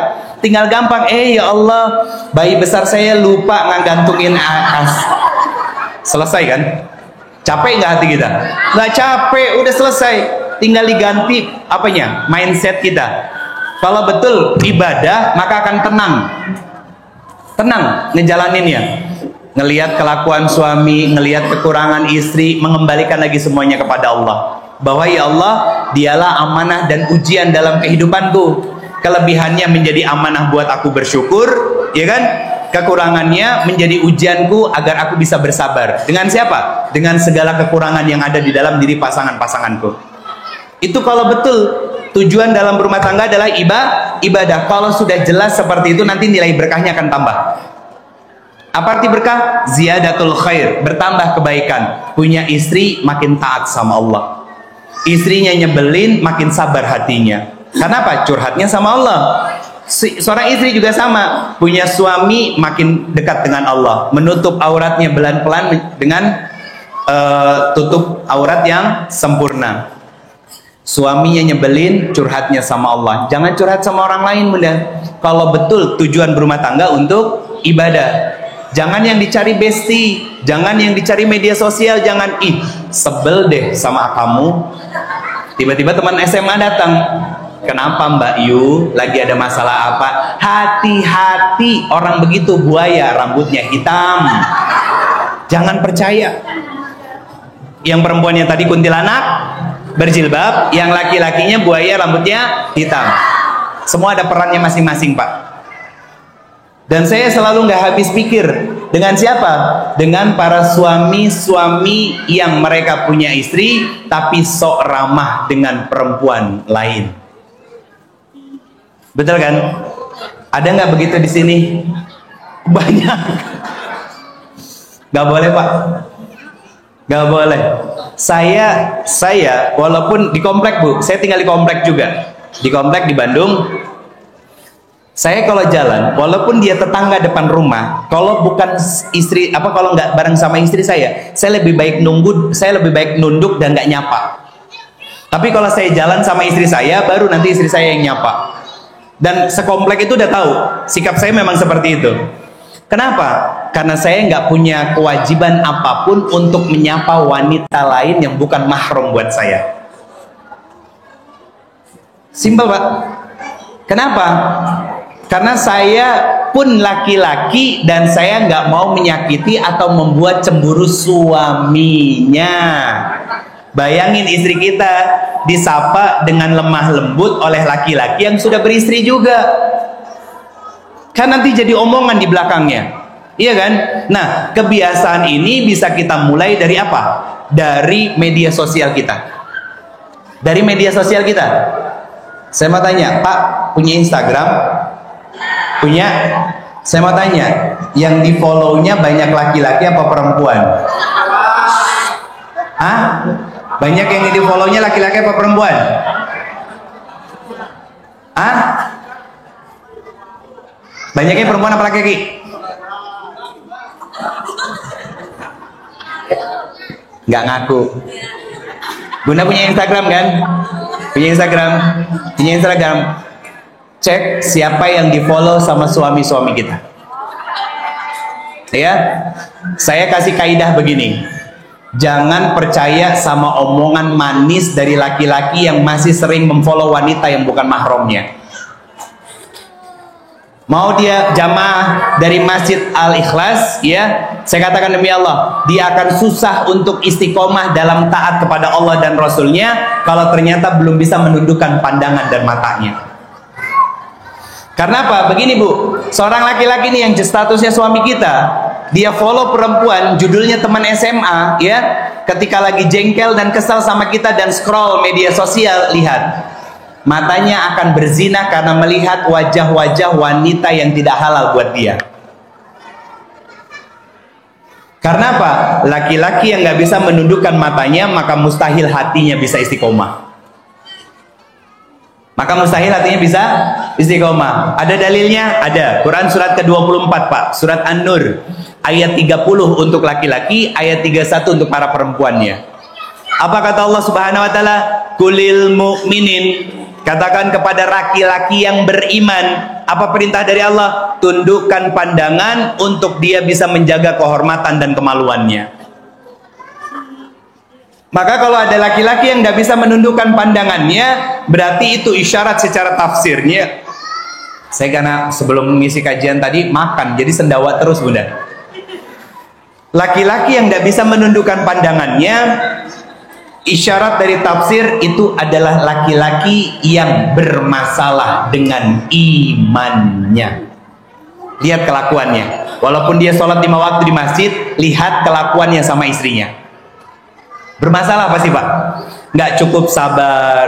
Tinggal gampang, ya Allah, bayi besar saya lupa ngegantungin as. Selesai kan? Capek nggak hati kita? Nggak capek, udah selesai. Tinggal diganti apanya? Mindset kita. Kalau betul ibadah, maka akan tenang. Tenang ngejalaninnya. Ngelihat kelakuan suami, ngelihat kekurangan istri, mengembalikan lagi semuanya kepada Allah. Bahwa ya Allah, dialah amanah dan ujian dalam kehidupanku. Kelebihannya menjadi amanah buat aku bersyukur, ya kan? Kekurangannya menjadi ujianku agar aku bisa bersabar. Dengan siapa? Dengan segala kekurangan yang ada di dalam diri pasangan-pasanganku. Itu kalau betul tujuan dalam berumah tangga adalah ibadah. Kalau sudah jelas seperti itu, nanti nilai berkahnya akan tambah. Apa arti berkah? Ziyadatul khair, bertambah kebaikan. Punya istri makin taat sama Allah. Istrinya nyebelin, makin sabar hatinya. Kenapa? Curhatnya sama Allah. Seorang istri juga sama. Punya suami makin dekat dengan Allah. Menutup auratnya pelan-pelan dengan tutup aurat yang sempurna. Suaminya nyebelin, curhatnya sama Allah. Jangan curhat sama orang lain, Bunda. Kalau betul tujuan berumah tangga untuk ibadah. Jangan yang dicari bestie, jangan yang dicari media sosial, jangan sebel deh sama kamu. Tiba-tiba teman SMA datang. Kenapa Mbak Yu? Lagi ada masalah apa? Hati-hati, orang begitu buaya, rambutnya hitam. Jangan percaya. Yang perempuannya tadi kuntilanak, berjilbab, yang laki-lakinya buaya, rambutnya hitam. Semua ada perannya masing-masing, Pak. Dan saya selalu nggak habis pikir dengan siapa? Dengan para suami-suami yang mereka punya istri tapi sok ramah dengan perempuan lain. Betul kan? Ada nggak begitu di sini? Banyak. Nggak boleh, Pak. Nggak boleh. Saya walaupun di komplek, Bu, saya tinggal di komplek juga. Di komplek di Bandung. Saya kalau jalan, walaupun dia tetangga depan rumah, kalau bukan istri, kalau nggak bareng sama istri saya lebih baik nunduk dan nggak nyapa. Tapi kalau saya jalan sama istri saya, baru nanti istri saya yang nyapa. Dan sekomplek itu udah tahu, sikap saya memang seperti itu. Kenapa? Karena saya nggak punya kewajiban apapun untuk menyapa wanita lain yang bukan mahram buat saya. Simpel, Pak. Kenapa? Karena saya pun laki-laki dan saya nggak mau menyakiti atau membuat cemburu suaminya. Bayangin istri kita disapa dengan lemah lembut oleh laki-laki yang sudah beristri juga. Kan nanti jadi omongan di belakangnya. Iya kan? Nah, kebiasaan ini bisa kita mulai dari apa? Dari media sosial kita. Dari media sosial kita. Saya mau tanya, Pak, punya Instagram? Punya? Saya mau tanya, yang di follow-nya banyak laki-laki apa perempuan? Hah? Banyak yang di follow-nya laki-laki apa perempuan? Hah? Banyaknya perempuan apa laki-laki? Nggak ngaku. Bunda punya Instagram kan? Punya Instagram? Punya Instagram? Cek siapa yang di follow sama suami-suami kita. Ya, saya kasih kaidah begini. Jangan percaya sama omongan manis dari laki-laki yang masih sering memfollow wanita yang bukan mahramnya. Mau dia jamaah dari Masjid Al-Ikhlas, ya, saya katakan demi Allah, dia akan susah untuk istiqomah dalam taat kepada Allah dan Rasulnya kalau ternyata belum bisa menundukkan pandangan dan matanya. Karena apa? Begini, Bu, seorang laki-laki nih yang statusnya suami kita, dia follow perempuan, judulnya teman SMA, ya, ketika lagi jengkel dan kesal sama kita dan scroll media sosial, lihat, matanya akan berzina karena melihat wajah-wajah wanita yang tidak halal buat dia. Karena apa? Laki-laki yang nggak bisa menundukkan matanya, maka mustahil hatinya bisa istiqomah. Maka mustahil hatinya bisa istiqomah. Ada dalilnya? Ada. Quran surat ke-24, Pak. Surat An-Nur. ayat 30 untuk laki-laki, ayat 31 untuk para perempuannya. Apa kata Allah Subhanahu wa taala? Kulil mu'minin, katakan kepada laki-laki yang beriman. Apa perintah dari Allah? Tundukkan pandangan untuk dia bisa menjaga kehormatan dan kemaluannya. Maka kalau ada laki-laki yang tidak bisa menundukkan pandangannya, berarti itu isyarat secara tafsirnya. Saya karena sebelum mengisi kajian tadi makan, jadi sendawa terus bunda. Laki-laki yang tidak bisa menundukkan pandangannya, isyarat dari tafsir itu adalah laki-laki yang bermasalah dengan imannya. Lihat kelakuannya. Walaupun dia sholat 5 waktu di masjid, lihat kelakuannya sama istrinya. Bermasalah apa sih Pak? Nggak cukup sabar,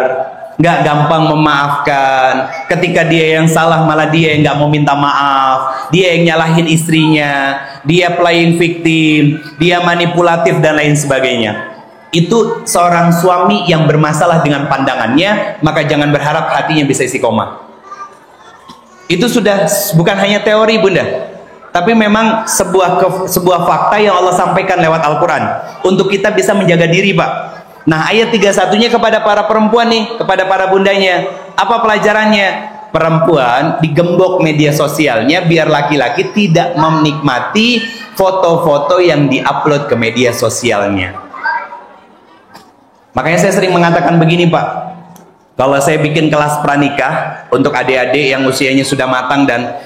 nggak gampang memaafkan. Ketika dia yang salah malah dia yang nggak mau minta maaf, dia yang nyalahin istrinya, dia playing victim, dia manipulatif dan lain sebagainya. Itu seorang suami yang bermasalah dengan pandangannya, maka jangan berharap hatinya bisa istiqomah. Itu sudah bukan hanya teori bunda, tapi memang sebuah fakta yang Allah sampaikan lewat Al-Quran untuk kita bisa menjaga diri Pak. Nah ayat 31-nya kepada para perempuan nih, kepada para bundanya, apa pelajarannya? Perempuan digembok media sosialnya biar laki-laki tidak menikmati foto-foto yang diupload ke media sosialnya. Makanya saya sering mengatakan begini Pak, kalau saya bikin kelas pranikah untuk adik-adik yang usianya sudah matang dan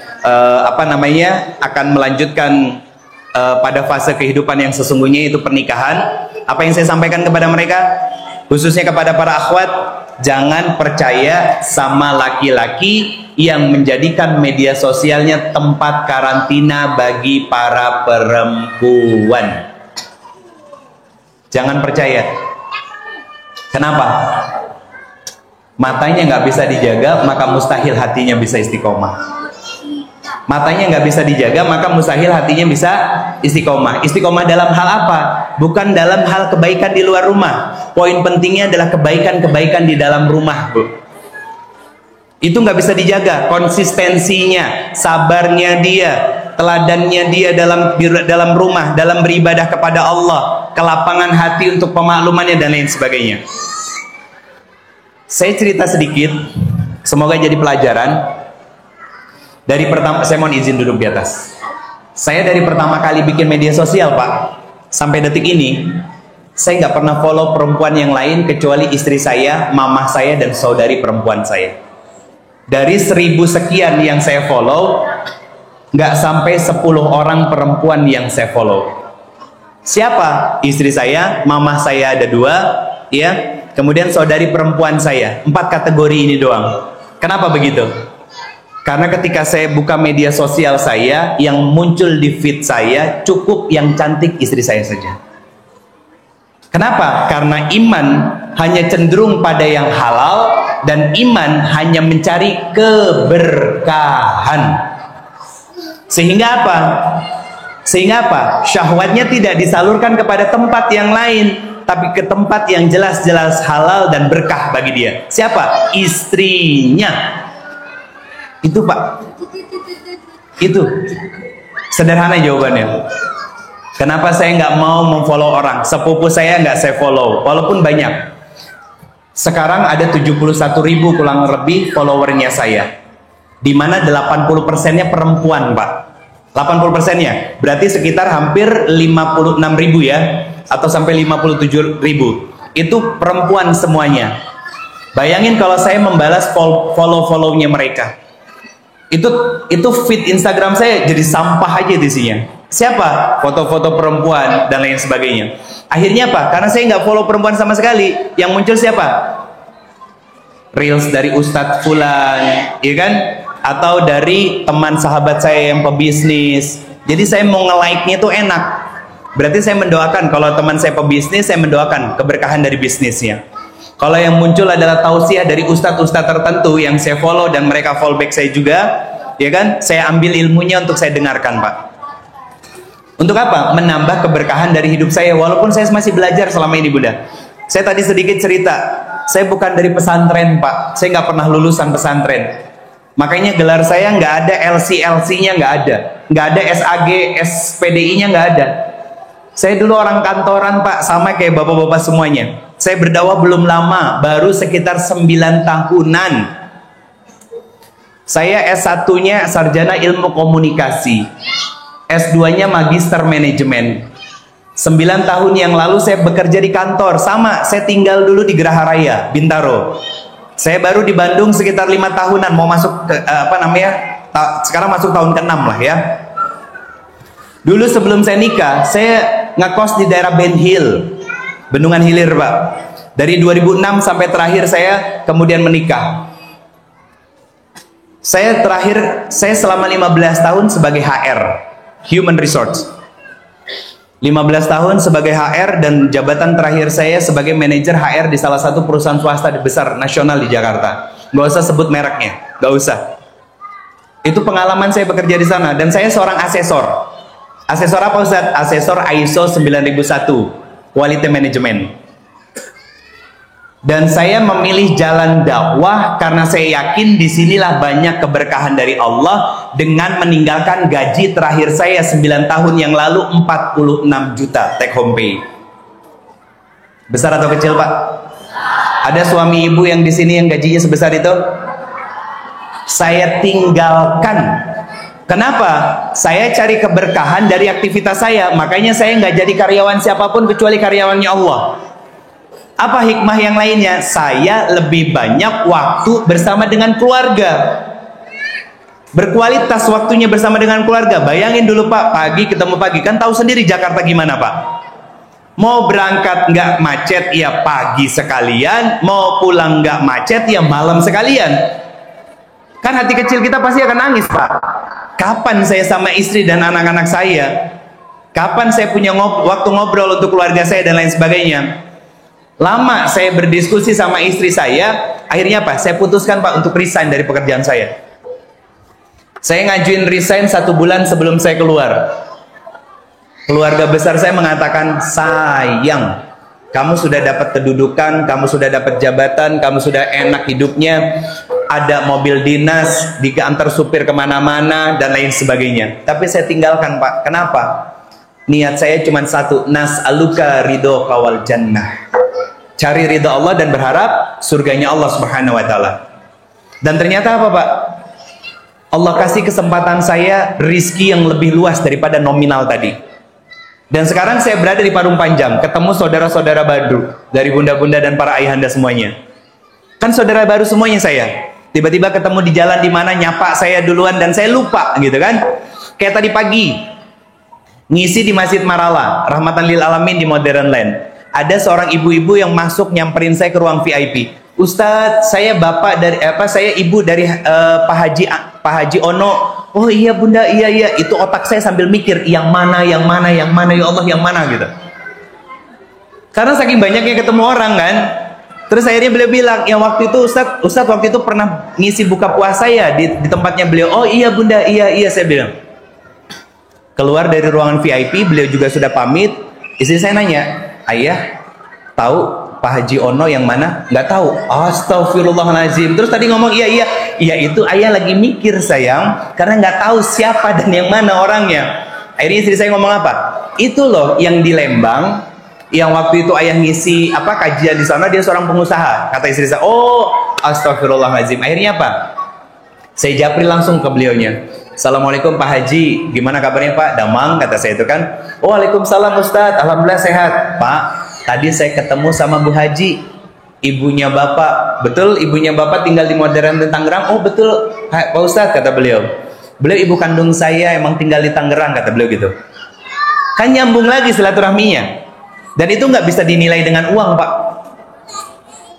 akan melanjutkan pada fase kehidupan yang sesungguhnya itu pernikahan, apa yang saya sampaikan kepada mereka, khususnya kepada para akhwat, jangan percaya sama laki-laki yang menjadikan media sosialnya tempat karantina bagi para perempuan. Jangan percaya. Kenapa? Matanya nggak bisa dijaga, maka mustahil hatinya bisa istiqomah. Matanya nggak bisa dijaga, maka mustahil hatinya bisa istiqomah. Istiqomah dalam hal apa? Bukan dalam hal kebaikan di luar rumah. Poin pentingnya adalah kebaikan-kebaikan di dalam rumah, Bu. Itu nggak bisa dijaga. Konsistensinya, sabarnya dia, teladannya dia dalam rumah, dalam beribadah kepada Allah, kelapangan hati untuk pemaklumannya dan lain sebagainya. Saya cerita sedikit, semoga jadi pelajaran. Dari pertama, saya mohon izin duduk di atas. Saya dari pertama kali bikin media sosial Pak, sampai detik ini, saya nggak pernah follow perempuan yang lain kecuali istri saya, mamah saya, dan saudari perempuan saya. Dari 1000 sekian yang saya follow, nggak sampai 10 orang perempuan yang saya follow. Siapa? Istri saya, mamah saya ada 2, ya. Kemudian saudari perempuan saya, 4 kategori ini doang. Kenapa begitu? Karena ketika saya buka media sosial saya, yang muncul di feed saya cukup yang cantik istri saya saja. Kenapa? Karena iman hanya cenderung pada yang halal, dan iman hanya mencari keberkahan. Sehingga apa? Syahwatnya tidak disalurkan kepada tempat yang lain, tapi ke tempat yang jelas-jelas halal dan berkah bagi dia. Siapa? Istrinya. Itu Pak. Itu sederhana jawabannya. Kenapa saya nggak mau memfollow orang? Sepupu saya nggak saya follow, walaupun banyak. Sekarang ada 71.000 kurang lebih followernya saya, dimana 80%-nya perempuan Pak. 80%-nya berarti sekitar hampir 56.000 ya, atau sampai 57.000. Itu perempuan semuanya. Bayangin kalau saya membalas follow-follow-nya mereka. Itu feed Instagram saya jadi sampah aja isinya. Siapa? Foto-foto perempuan dan lain sebagainya. Akhirnya apa? Karena saya nggak follow perempuan sama sekali. Yang muncul siapa? Reels dari Ustadz Fulan, ya kan? Atau dari teman sahabat saya yang pebisnis. Jadi saya mau nge-like-nya tuh enak. Berarti saya mendoakan, kalau teman saya pebisnis, saya mendoakan keberkahan dari bisnisnya. Kalau yang muncul adalah tausiah dari ustadz-ustadz tertentu yang saya follow dan mereka follow back saya juga, ya kan? Saya ambil ilmunya untuk saya dengarkan, Pak. Untuk apa? Menambah keberkahan dari hidup saya, walaupun saya masih belajar selama ini, Bunda. Saya tadi sedikit cerita, saya bukan dari pesantren, Pak. Saya nggak pernah lulusan pesantren. Makanya gelar saya nggak ada LC-LC-nya, nggak ada SAG, SPDI-nya nggak ada. Saya dulu orang kantoran Pak, sama kayak bapak-bapak semuanya. Saya berdakwah belum lama, baru sekitar 9 tahunan. Saya S1-nya sarjana ilmu komunikasi, S2-nya magister manajemen. 9 tahun yang lalu saya bekerja di kantor, sama saya tinggal dulu di Geraha Raya, Bintaro. Saya baru di Bandung sekitar 5 tahunan, mau masuk ke, sekarang masuk tahun ke-6 lah ya. Dulu sebelum saya nikah, saya ngekos di daerah Ben Hill, Bendungan Hilir Pak. Dari 2006 sampai terakhir saya kemudian menikah. Saya selama 15 tahun sebagai HR, Human Resource. 15 tahun sebagai HR, dan jabatan terakhir saya sebagai manajer HR di salah satu perusahaan swasta besar nasional di Jakarta. Gak usah sebut mereknya, gak usah. Itu pengalaman saya bekerja di sana, dan saya seorang asesor. Asesor apa Ustaz? Asesor ISO 9001, Quality Management. Dan saya memilih jalan dakwah karena saya yakin disinilah banyak keberkahan dari Allah, dengan meninggalkan gaji terakhir saya 9 tahun yang lalu 46 juta take home pay. Besar atau kecil Pak? Ada suami ibu yang di sini yang gajinya sebesar itu? Saya tinggalkan. Kenapa? Saya cari keberkahan dari aktivitas saya, makanya saya nggak jadi karyawan siapapun kecuali karyawannya Allah. Apa hikmah yang lainnya? Saya lebih banyak waktu bersama dengan keluarga, berkualitas waktunya bersama dengan keluarga. Bayangin dulu Pak, pagi ketemu pagi, kan tahu sendiri Jakarta gimana Pak. Mau berangkat nggak macet ya pagi sekalian, mau pulang nggak macet ya malam sekalian. Kan hati kecil kita pasti akan nangis Pak. Kapan saya sama istri dan anak-anak saya? Kapan saya punya waktu ngobrol untuk keluarga saya dan lain sebagainya? Lama saya berdiskusi sama istri saya, akhirnya apa? Saya putuskan Pak untuk resign dari pekerjaan saya. Saya ngajuin resign 1 bulan sebelum saya keluar. Keluarga besar saya mengatakan, sayang, kamu sudah dapat kedudukan, kamu sudah dapat jabatan, kamu sudah enak hidupnya, ada mobil dinas, diantar supir kemana-mana, dan lain sebagainya. Tapi saya tinggalkan Pak. Kenapa? Niat saya cuma satu, nas'aluka ridho kawal jannah. Cari ridha Allah dan berharap surganya Allah Subhanahu wa Ta'ala. Dan ternyata apa Pak? Allah kasih kesempatan saya rizki yang lebih luas daripada nominal tadi. Dan sekarang saya berada di Parung Panjang, ketemu saudara-saudara baru dari bunda-bunda dan para ayahanda semuanya. Kan saudara baru semuanya saya. Tiba-tiba ketemu di jalan di mana nyapa saya duluan dan saya lupa gitu kan. Kayak tadi pagi ngisi di Masjid Marala, Rahmatan lil Alamin di Modern Land. Ada seorang ibu-ibu yang masuk nyamperin saya ke ruang VIP. Ustadz, saya bapak dari saya ibu dari Pak Haji Ono. Oh iya bunda, iya. Itu otak saya sambil mikir, yang mana ya Allah, yang mana gitu. Karena saking banyaknya ketemu orang kan. Terus akhirnya beliau bilang, yang waktu itu Ustadz waktu itu pernah ngisi buka puasa ya di tempatnya beliau. Oh iya bunda, iya saya bilang. Keluar dari ruangan VIP, beliau juga sudah pamit. Istri saya nanya, ayah tahu Pak Haji Ono yang mana? Nggak tahu. Astagfirullahaladzim. Terus tadi ngomong iya itu ayah lagi mikir sayang, karena nggak tahu siapa dan yang mana orangnya. Akhirnya istri saya ngomong apa? Itu loh yang di Lembang, yang waktu itu ayah ngisi kajian di sana, dia seorang pengusaha. Kata istri saya, oh astagfirullahaladzim. Akhirnya apa? Saya japri langsung ke beliaunya. Assalamualaikum Pak Haji, gimana kabarnya Pak? Damang kata saya itu kan. Oh, waalaikumsalam Ustadz, alhamdulillah sehat. Pak, tadi saya ketemu sama Bu Haji, ibunya Bapak. Betul ibunya Bapak tinggal di Modern Tangerang? Oh betul Pak Ustadz kata beliau. Beliau ibu kandung saya, emang tinggal di Tangerang kata beliau gitu. Kan nyambung lagi silaturahminya. Dan itu nggak bisa dinilai dengan uang Pak.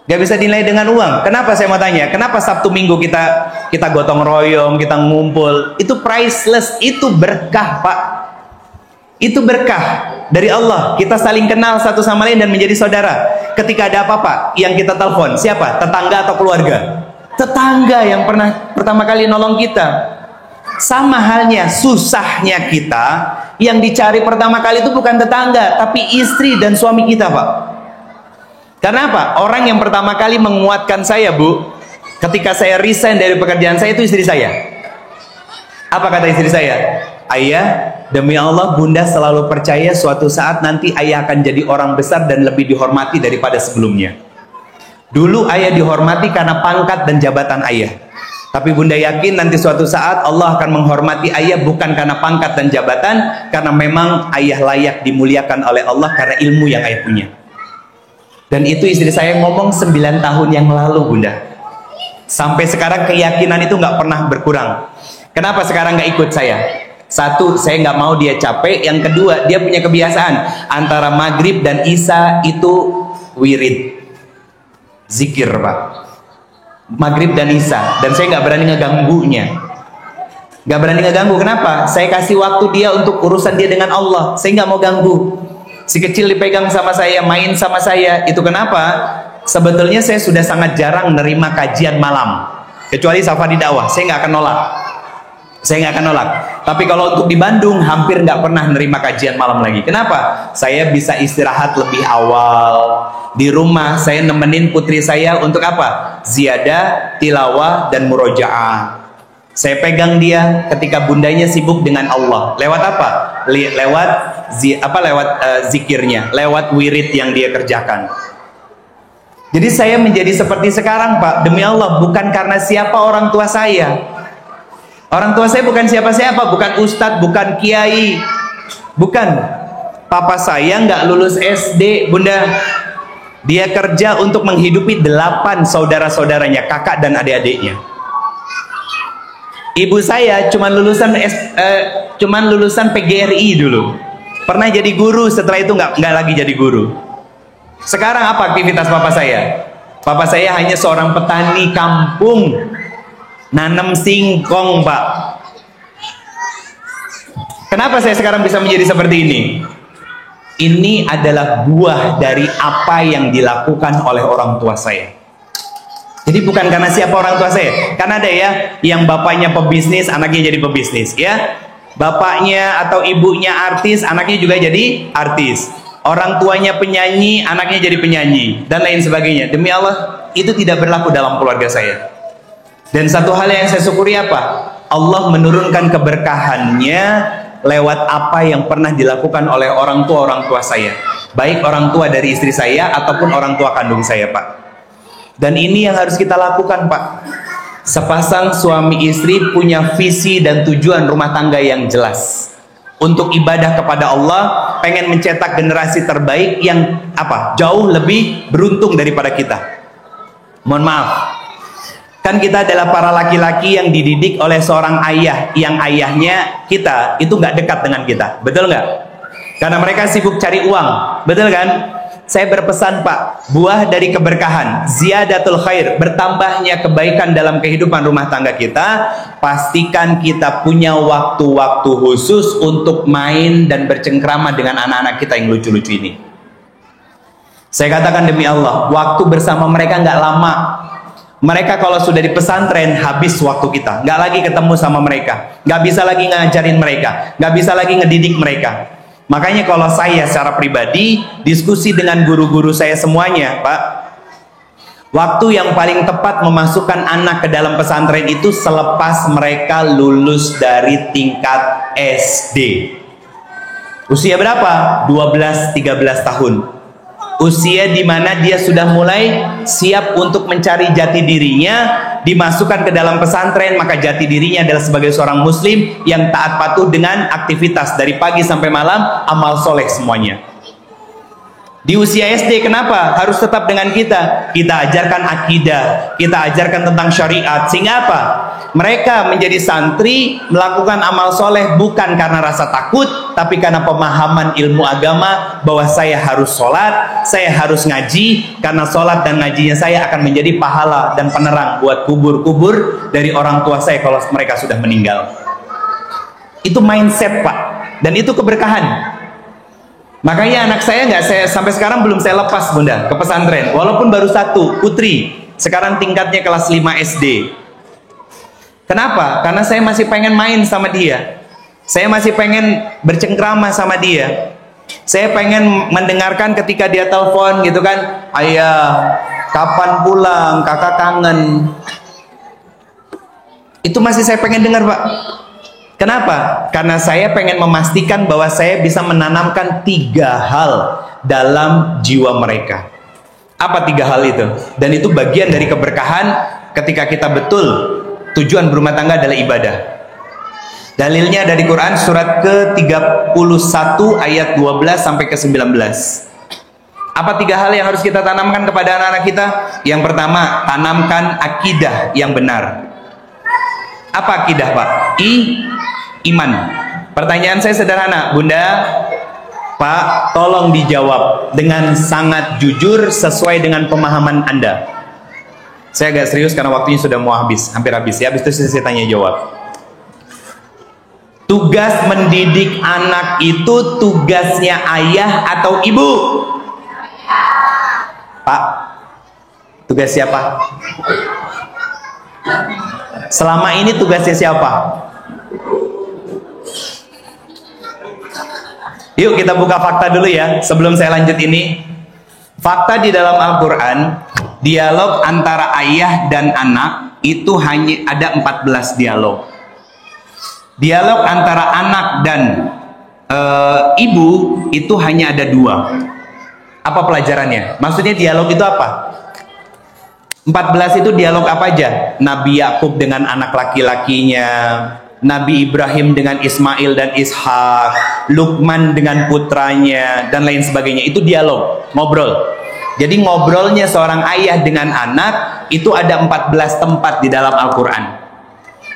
Gak bisa dinilai dengan uang. Kenapa saya mau tanya? Kenapa Sabtu Minggu kita gotong royong, kita ngumpul? Itu priceless, itu berkah Pak. Itu berkah dari Allah. Kita saling kenal satu sama lain dan menjadi saudara. Ketika ada apa-apa, yang kita telepon siapa? Tetangga atau keluarga? Tetangga yang pernah pertama kali nolong kita. Sama halnya susahnya kita, yang dicari pertama kali itu bukan tetangga, tapi istri dan suami kita Pak. Karena apa? Orang yang pertama kali menguatkan saya Bu, Ketika saya resign dari pekerjaan saya, itu istri saya. Apa kata istri saya? Ayah, demi Allah bunda selalu percaya suatu saat nanti ayah akan jadi orang besar dan lebih dihormati daripada sebelumnya. Dulu ayah dihormati karena pangkat dan jabatan ayah. Tapi bunda yakin nanti suatu saat Allah akan menghormati ayah bukan karena pangkat dan jabatan, karena memang ayah layak dimuliakan oleh Allah karena ilmu yang ayah punya. Dan itu istri saya ngomong 9 tahun yang lalu, bunda. Sampai sekarang keyakinan itu nggak pernah berkurang. Kenapa sekarang nggak ikut saya? Satu, saya nggak mau dia capek. Yang kedua, dia punya kebiasaan antara maghrib dan isya itu wirid, zikir pak. Maghrib dan isya, dan saya nggak berani ngeganggunya. Nggak berani ngeganggu. Kenapa? Saya kasih waktu dia untuk urusan dia dengan Allah. Saya nggak mau ganggu. Si kecil dipegang sama saya, main sama saya. Itu kenapa? Sebetulnya saya sudah sangat jarang nerima kajian malam, kecuali safari dakwah. Saya nggak akan nolak. Saya nggak akan nolak. Tapi kalau untuk di Bandung, hampir nggak pernah nerima kajian malam lagi. Kenapa? Saya bisa istirahat lebih awal. Di rumah saya nemenin putri saya untuk apa? Ziyadah, tilawah, dan murojaah. Saya pegang dia ketika bundanya sibuk dengan Allah. Lewat apa? Lewat zikirnya, lewat wirid yang dia kerjakan. Jadi saya menjadi seperti sekarang, Pak. Demi Allah, bukan karena siapa orang tua saya. Orang tua saya bukan siapa-siapa, bukan ustadz, bukan kiai, bukan. Papa saya nggak lulus SD, bunda. Dia kerja untuk menghidupi 8 saudara-saudaranya, kakak dan adik-adiknya. Ibu saya cuman lulusan PGRI dulu. Pernah jadi guru, setelah itu nggak lagi jadi guru. Sekarang apa aktivitas papa saya? Papa saya hanya seorang petani kampung. Nanam singkong, Pak. Kenapa saya sekarang bisa menjadi seperti ini? Ini adalah buah dari apa yang dilakukan oleh orang tua saya. Jadi bukan karena siapa orang tua saya. Karena ada ya, yang bapaknya pebisnis, anaknya jadi pebisnis, ya. Bapaknya atau ibunya artis, anaknya juga jadi artis. Orang tuanya penyanyi, anaknya jadi penyanyi, dan lain sebagainya. Demi Allah, itu tidak berlaku dalam keluarga saya. Dan satu hal yang saya syukuri apa? Allah menurunkan keberkahannya lewat apa yang pernah dilakukan oleh orang tua saya. Baik orang tua dari istri saya ataupun orang tua kandung saya, Pak. Dan ini yang harus kita lakukan, Pak. Sepasang suami istri punya visi dan tujuan rumah tangga yang jelas. Untuk ibadah kepada Allah, pengen mencetak generasi terbaik yang apa? Jauh lebih beruntung daripada kita. Mohon maaf. Kan kita adalah para laki-laki yang dididik oleh seorang ayah, yang ayahnya kita itu nggak dekat dengan kita, betul nggak? Karena mereka sibuk cari uang, betul kan? Saya berpesan, Pak, buah dari keberkahan, ziyadatul khair, bertambahnya kebaikan dalam kehidupan rumah tangga kita, pastikan kita punya waktu-waktu khusus untuk main dan bercengkrama dengan anak-anak kita yang lucu-lucu ini. Saya katakan demi Allah, waktu bersama mereka nggak lama. Mereka kalau sudah di pesantren, habis waktu kita. Nggak lagi ketemu sama mereka. Nggak bisa lagi ngajarin mereka. Nggak bisa lagi ngedidik mereka. Makanya kalau saya secara pribadi, diskusi dengan guru-guru saya semuanya, Pak. Waktu yang paling tepat memasukkan anak ke dalam pesantren itu selepas mereka lulus dari tingkat SD. Usia berapa? 12-13 tahun. Usia di mana dia sudah mulai siap untuk mencari jati dirinya, dimasukkan ke dalam pesantren, maka jati dirinya adalah sebagai seorang muslim yang taat patuh dengan aktivitas dari pagi sampai malam, amal soleh semuanya. Di usia SD, kenapa harus tetap dengan kita? Kita ajarkan akidah, kita ajarkan tentang syariat, sehingga apa? Mereka menjadi santri, melakukan amal soleh bukan karena rasa takut, tapi karena pemahaman ilmu agama, bahwa saya harus sholat, saya harus ngaji, karena sholat dan ngajinya saya akan menjadi pahala dan penerang buat kubur-kubur dari orang tua saya kalau mereka sudah meninggal. Itu mindset, Pak, dan itu keberkahan. Makanya anak saya sampai sekarang belum saya lepas, Bunda, ke pesantren. Walaupun baru 1, putri. Sekarang tingkatnya kelas 5 SD. Kenapa? Karena saya masih pengen main sama dia. Saya masih pengen bercengkrama sama dia. Saya pengen mendengarkan ketika dia telepon gitu kan, ayah, kapan pulang? Kakak kangen. Itu masih saya pengen dengar, Pak. Kenapa? Karena saya pengen memastikan bahwa saya bisa menanamkan 3 hal dalam jiwa mereka. Apa 3 hal itu? Dan itu bagian dari keberkahan ketika kita betul tujuan berumah tangga adalah ibadah. Dalilnya dari Quran surat ke-31 ayat 12 sampai ke-19. Apa 3 hal yang harus kita tanamkan kepada anak-anak kita? Yang pertama, tanamkan akidah yang benar. Apa akidah, Pak? Iman. Pertanyaan saya sederhana, Bunda, Pak, tolong dijawab dengan sangat jujur sesuai dengan pemahaman Anda. Saya agak serius karena waktunya sudah mau habis, hampir habis ya. Habis itu saya tanya jawab. Tugas mendidik anak itu tugasnya ayah atau ibu? Pak, tugas siapa? Selama ini tugasnya siapa? Yuk kita buka fakta dulu ya sebelum saya lanjut ini. Fakta di dalam Al-Quran, dialog antara ayah dan anak itu hanya ada 14 dialog. Dialog antara anak dan ibu itu hanya ada 2. Apa pelajarannya? Maksudnya dialog itu apa? 14 itu dialog apa aja? Nabi Yakub dengan anak laki-lakinya, Nabi Ibrahim dengan Ismail dan Ishak, Luqman dengan putranya, dan lain sebagainya. Itu dialog, ngobrol. Jadi ngobrolnya seorang ayah dengan anak itu ada 14 tempat di dalam Al-Quran.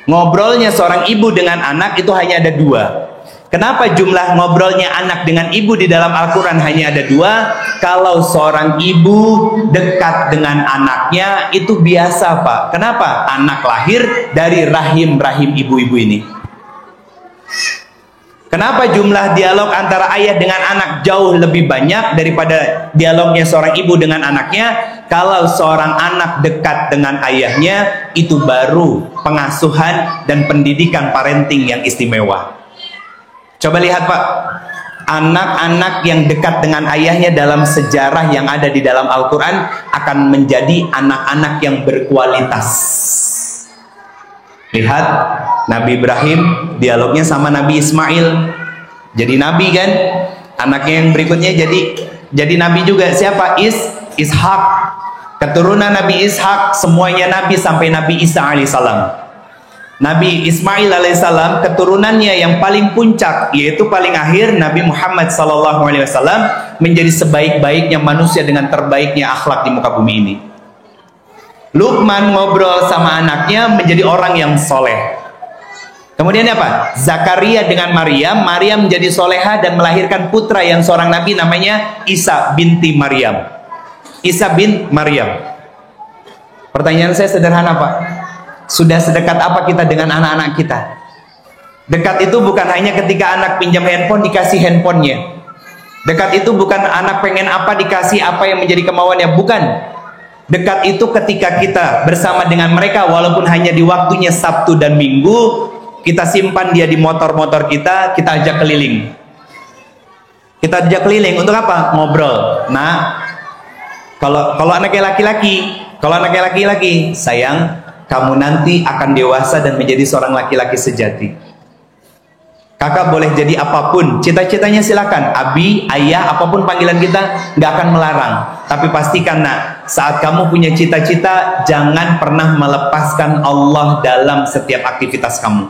Ngobrolnya seorang ibu dengan anak itu hanya ada 2. Kenapa jumlah ngobrolnya anak dengan ibu di dalam Al-Quran hanya ada 2? Kalau seorang ibu dekat dengan anaknya itu biasa, Pak. Kenapa? Anak lahir dari rahim-rahim ibu-ibu ini. Kenapa jumlah dialog antara ayah dengan anak jauh lebih banyak daripada dialognya seorang ibu dengan anaknya? Kalau seorang anak dekat dengan ayahnya, itu baru pengasuhan dan pendidikan parenting yang istimewa. Coba lihat, Pak, anak-anak yang dekat dengan ayahnya dalam sejarah yang ada di dalam Al-Quran akan menjadi anak-anak yang berkualitas. Lihat, Nabi Ibrahim dialognya sama Nabi Ismail, jadi nabi kan? Anaknya yang berikutnya jadi nabi juga. Siapa? Ishak. Keturunan Nabi Ishak semuanya nabi sampai Nabi Isa alaihissalam. Nabi Ismail alaihissalam keturunannya yang paling puncak, yaitu paling akhir Nabi Muhammad sallallahu alaihi wasallam, menjadi sebaik-baiknya manusia dengan terbaiknya akhlak di muka bumi ini. Luqman ngobrol sama anaknya menjadi orang yang soleh. Kemudian apa? Zakaria dengan Maryam. Maryam menjadi soleha dan melahirkan putra yang seorang nabi namanya Isa binti Maryam. Isa bin Maryam. Pertanyaan saya sederhana, Pak. Sudah sedekat apa kita dengan anak-anak kita? Dekat itu bukan hanya ketika anak pinjam handphone dikasih handphonenya. Dekat itu bukan anak pengen apa dikasih apa yang menjadi kemauannya. Bukan. Dekat itu ketika kita bersama dengan mereka walaupun hanya di waktunya Sabtu dan Minggu, kita simpan dia di motor-motor kita ajak keliling. Kita ajak keliling untuk apa? Ngobrol. Nah, kalau anaknya laki-laki, sayang, kamu nanti akan dewasa dan menjadi seorang laki-laki sejati. Kakak boleh jadi apapun, cita-citanya silakan. Abi, ayah, apapun panggilan kita, nggak akan melarang. Tapi pastikan, nak, saat kamu punya cita-cita, jangan pernah melepaskan Allah dalam setiap aktivitas kamu.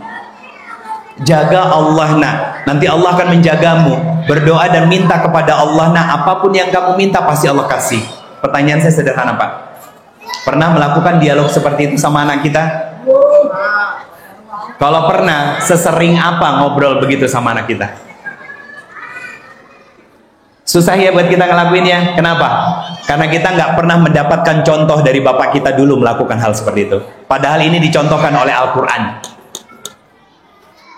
Jaga Allah, nak. Nanti Allah akan menjagamu. Berdoa dan minta kepada Allah, nak. Apapun yang kamu minta, pasti Allah kasih. Pertanyaan saya sederhana, Pak. Pernah melakukan dialog seperti itu sama anak kita? Kalau pernah, sesering apa ngobrol begitu sama anak kita? Susah ya buat kita ngelakuinnya. Kenapa? Karena kita nggak pernah mendapatkan contoh dari bapak kita dulu melakukan hal seperti itu. Padahal ini dicontohkan oleh Al-Quran.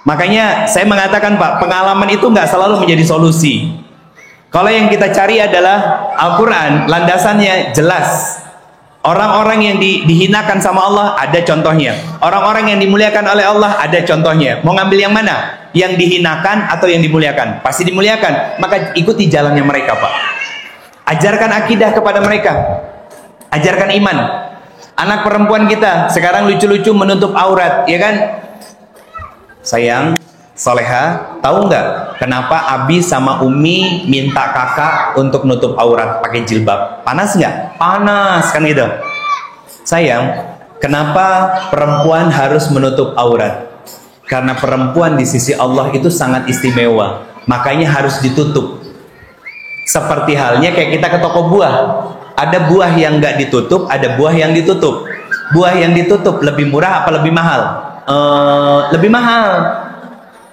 Makanya saya mengatakan, Pak, pengalaman itu nggak selalu menjadi solusi. Kalau yang kita cari adalah Al-Quran, landasannya jelas. Orang-orang yang dihinakan sama Allah ada contohnya. Orang-orang yang dimuliakan oleh Allah ada contohnya. Mau ngambil yang mana? Yang dihinakan atau yang dimuliakan? Pasti dimuliakan. Maka ikuti jalannya mereka, Pak. Ajarkan akidah kepada mereka. Ajarkan iman. Anak perempuan kita sekarang lucu-lucu menutup aurat, ya kan? Sayang, Soleha, tahu nggak kenapa Abi sama Umi minta kakak untuk nutup aurat pakai jilbab? Panas nggak? Panas kan gitu. Sayang, kenapa perempuan harus menutup aurat? Karena perempuan di sisi Allah itu sangat istimewa, makanya harus ditutup. Seperti halnya kayak kita ke toko buah, ada buah yang nggak ditutup, ada buah yang ditutup. Buah yang ditutup lebih murah apa lebih mahal? Lebih mahal.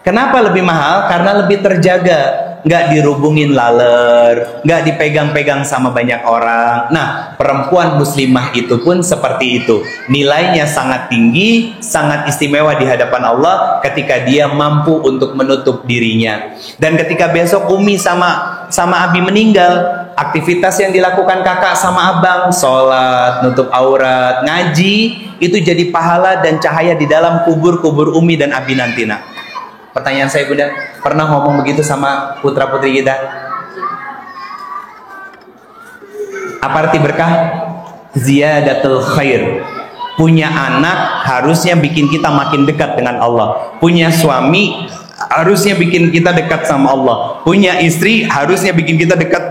Kenapa lebih mahal? Karena lebih terjaga, nggak dirubungin laler, nggak dipegang-pegang sama banyak orang. Nah, perempuan muslimah itu pun seperti itu. Nilainya sangat tinggi, sangat istimewa di hadapan Allah ketika dia mampu untuk menutup dirinya. Dan ketika besok Umi sama Abi meninggal, aktivitas yang dilakukan kakak sama abang, sholat, nutup aurat, ngaji, itu jadi pahala dan cahaya di dalam kubur-kubur Umi dan Abi nanti, nak. Pertanyaan saya, Bunda, pernah ngomong begitu sama putra-putri kita? Apa arti berkah? Ziyadatul khair. Punya anak harusnya bikin kita makin dekat dengan Allah. Punya suami harusnya bikin kita dekat sama Allah. Punya istri harusnya bikin kita dekat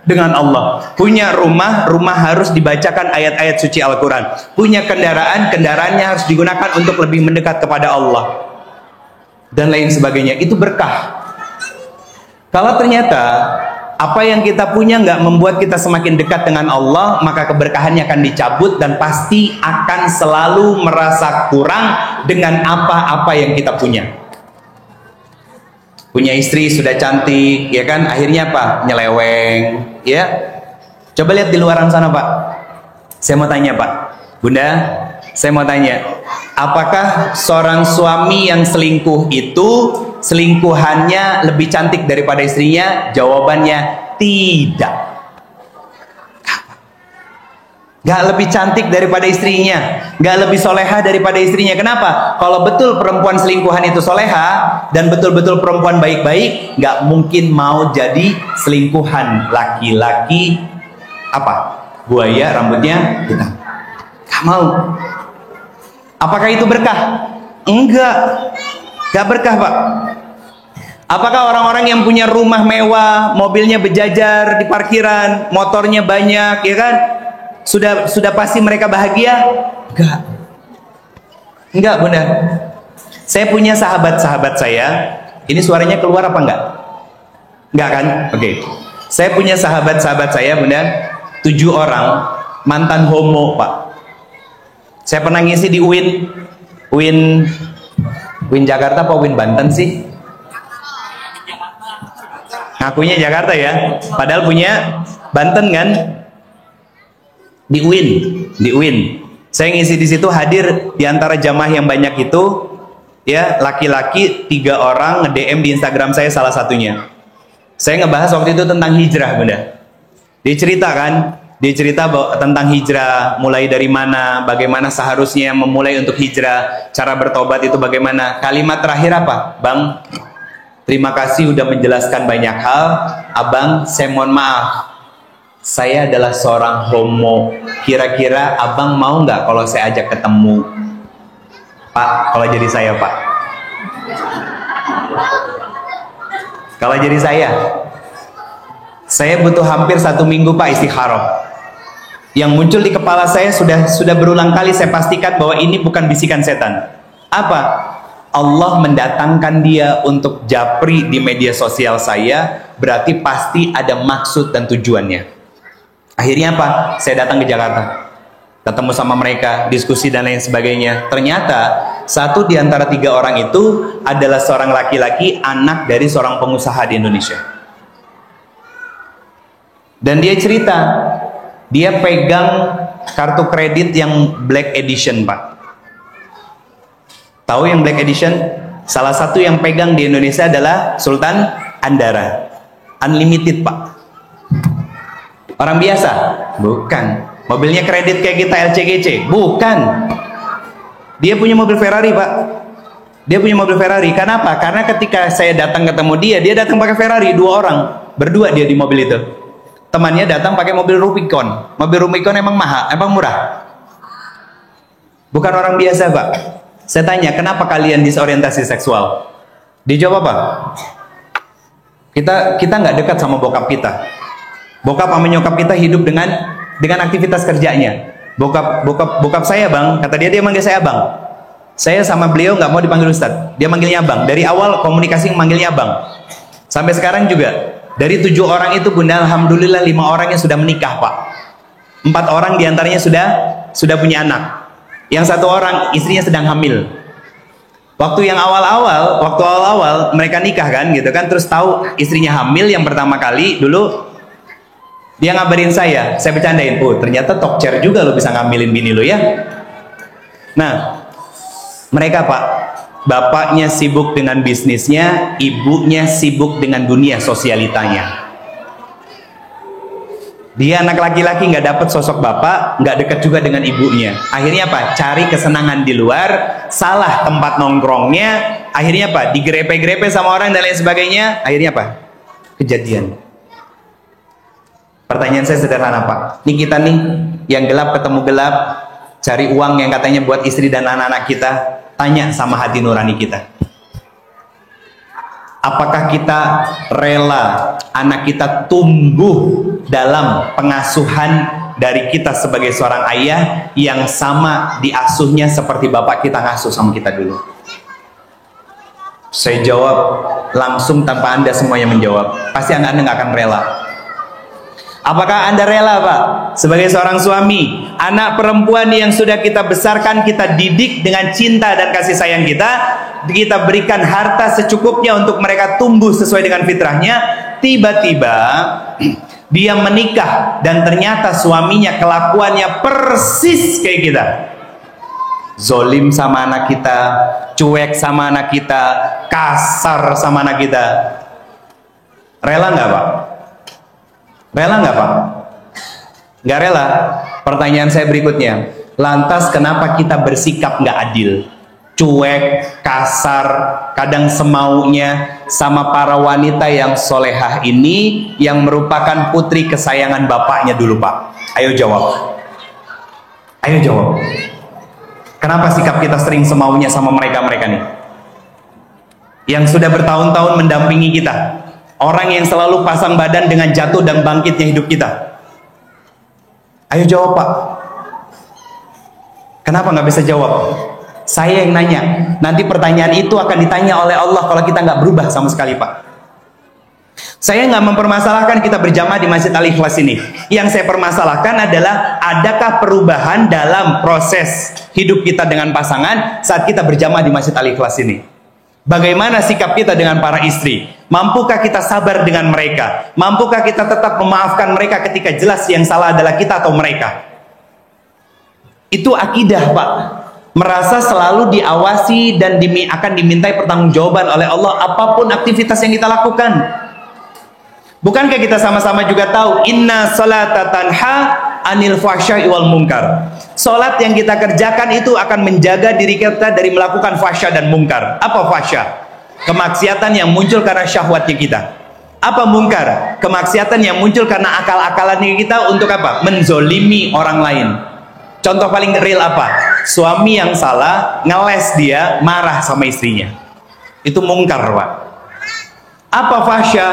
dengan Allah. Punya rumah harus dibacakan ayat-ayat suci Al-Quran. Punya kendaraannya harus digunakan untuk lebih mendekat kepada Allah, dan lain sebagainya. Itu berkah. Kalau ternyata apa yang kita punya nggak membuat kita semakin dekat dengan Allah, maka keberkahannya akan dicabut dan pasti akan selalu merasa kurang dengan apa-apa yang kita punya. Punya istri sudah cantik, ya kan? Akhirnya apa? Nyeleweng, ya. Coba lihat di luaran sana, Pak. Saya mau tanya, Pak, Bunda, saya mau tanya, apakah seorang suami yang selingkuh itu selingkuhannya lebih cantik daripada istrinya? Jawabannya tidak. Gak lebih cantik daripada istrinya, gak lebih soleha daripada istrinya. Kenapa? Kalau betul perempuan selingkuhan itu soleha dan betul-betul perempuan baik-baik, gak mungkin mau jadi selingkuhan laki-laki apa? Buaya rambutnya hitam. Gak mau. Apakah itu berkah? Enggak. Gak berkah, Pak. Apakah orang-orang yang punya rumah mewah, mobilnya berjajar di parkiran, motornya banyak, ya kan? Sudah pasti mereka bahagia? Enggak. Enggak, Bunda. Saya punya sahabat-sahabat saya. Ini suaranya keluar apa enggak? Enggak kan? Oke. Saya punya sahabat-sahabat saya, Bunda, 7 orang mantan homo, Pak. Saya pernah ngisi di UIN Jakarta apa UIN Banten sih? Ngakunya Jakarta ya, padahal punya Banten kan? Di UIN. Saya ngisi di situ, hadir di antara jamaah yang banyak itu, ya, laki-laki 3 orang nge-DM di Instagram saya, salah satunya. Saya ngebahas waktu itu tentang hijrah, Bunda. Dia cerita tentang hijrah, mulai dari mana, bagaimana seharusnya memulai untuk hijrah, cara bertobat itu bagaimana. Kalimat terakhir apa? Bang, terima kasih udah menjelaskan banyak hal. Abang, saya mohon maaf, saya adalah seorang homo. Kira-kira abang mau nggak kalau saya ajak ketemu? Pak, kalau jadi saya, Pak. Kalau jadi saya butuh hampir 1 minggu, Pak, istikharah. Yang muncul di kepala saya sudah berulang kali saya pastikan bahwa ini bukan bisikan setan. Apa? Allah mendatangkan dia untuk japri di media sosial saya, berarti pasti ada maksud dan tujuannya. Akhirnya apa? Saya datang ke Jakarta, ketemu sama mereka, diskusi dan lain sebagainya. Ternyata 1 di antara 3 orang itu adalah seorang laki-laki, anak dari seorang pengusaha di Indonesia. Dan dia cerita, dia pegang kartu kredit yang Black Edition, Pak. Tahu yang Black Edition? Salah satu yang pegang di Indonesia adalah Sultan Andara. Unlimited, Pak. Orang biasa? Bukan. Mobilnya kredit kayak kita LCGC? Bukan. Dia punya mobil Ferrari, Pak. Dia punya mobil Ferrari. Kenapa? Karena ketika saya datang ketemu dia datang pakai Ferrari, 2 orang. Berdua dia di mobil itu. Temannya datang pakai mobil Rubicon. Mobil Rubicon emang mahal, emang murah? Bukan orang biasa, Pak. Saya tanya, kenapa kalian disorientasi seksual? Dijawab apa? Kita nggak dekat sama bokap kita. Bokap sama nyokap kita hidup dengan aktivitas kerjanya. Bokap saya, Bang, kata dia manggil saya Bang. Saya sama beliau nggak mau dipanggil Ustadz, dia manggilnya Bang. Dari awal komunikasi manggilnya Bang. Sampai sekarang juga. Dari 7 orang itu, Bunda, alhamdulillah 5 orang yang sudah menikah, Pak. 4 orang diantaranya sudah punya anak. Yang 1 orang istrinya sedang hamil. Waktu awal-awal mereka nikah kan, gitu kan, terus tahu istrinya hamil yang pertama kali dulu, dia ngabarin saya bercandain, oh ternyata tokcer juga lo bisa ngambilin bini lo ya. Nah, mereka, Pak, bapaknya sibuk dengan bisnisnya, ibunya sibuk dengan dunia sosialitanya. Dia anak laki-laki nggak dapat sosok bapak, nggak dekat juga dengan ibunya. Akhirnya apa? Cari kesenangan di luar, salah tempat nongkrongnya. Akhirnya apa? Digrepe-grepe sama orang dan lain sebagainya. Akhirnya apa? Kejadian. Pertanyaan saya sederhana, Pak. Ini kita nih, yang gelap ketemu gelap, cari uang yang katanya buat istri dan anak-anak kita. Tanya sama hati nurani kita. Apakah kita rela anak kita tumbuh dalam pengasuhan dari kita sebagai seorang ayah yang sama diasuhnya seperti bapak kita ngasuh sama kita dulu? Saya jawab langsung tanpa Anda semuanya menjawab. Pasti Anda nggak akan rela. Apakah Anda rela, Pak, sebagai seorang suami, anak perempuan yang sudah kita besarkan, kita didik dengan cinta dan kasih sayang kita berikan harta secukupnya untuk mereka tumbuh sesuai dengan fitrahnya, tiba-tiba dia menikah dan ternyata suaminya kelakuannya persis kayak kita. Zolim sama anak kita, cuek sama anak kita, kasar sama anak kita. Rela nggak, Pak? Rela nggak, Pak? Nggak rela. Pertanyaan saya berikutnya, lantas kenapa kita bersikap nggak adil? Cuek, kasar, kadang semaunya sama para wanita yang solehah ini, yang merupakan putri kesayangan bapaknya dulu, Pak. Ayo jawab. Ayo jawab. Kenapa sikap kita sering semaunya sama mereka-mereka nih? Yang sudah bertahun-tahun mendampingi kita. Orang yang selalu pasang badan dengan jatuh dan bangkitnya hidup kita. Ayo jawab, Pak. Kenapa nggak bisa jawab? Saya yang nanya. Nanti pertanyaan itu akan ditanya oleh Allah kalau kita nggak berubah sama sekali, Pak. Saya nggak mempermasalahkan kita berjamaah di Masjid Al-Ikhlas ini. Yang saya permasalahkan adalah, adakah perubahan dalam proses hidup kita dengan pasangan saat kita berjamaah di Masjid Al-Ikhlas ini? Bagaimana sikap kita dengan para istri? Mampukah kita sabar dengan mereka? Mampukah kita tetap memaafkan mereka ketika jelas yang salah adalah kita atau mereka? Itu akidah, Pak. Merasa selalu diawasi dan akan dimintai pertanggungjawaban oleh Allah apapun aktivitas yang kita lakukan. Bukankah kita sama-sama juga tahu, inna salata tanha anil fahsya'i wal munkar. Salat yang kita kerjakan itu akan menjaga diri kita dari melakukan fahsya dan munkar. Apa fahsya? Kemaksiatan yang muncul karena syahwatnya kita. Apa munkar? Kemaksiatan yang muncul karena akal-akalannya kita untuk apa? Menzolimi orang lain. Contoh paling real apa? Suami yang salah, ngeles dia, marah sama istrinya. Itu munkar, Pak. Apa fahsya?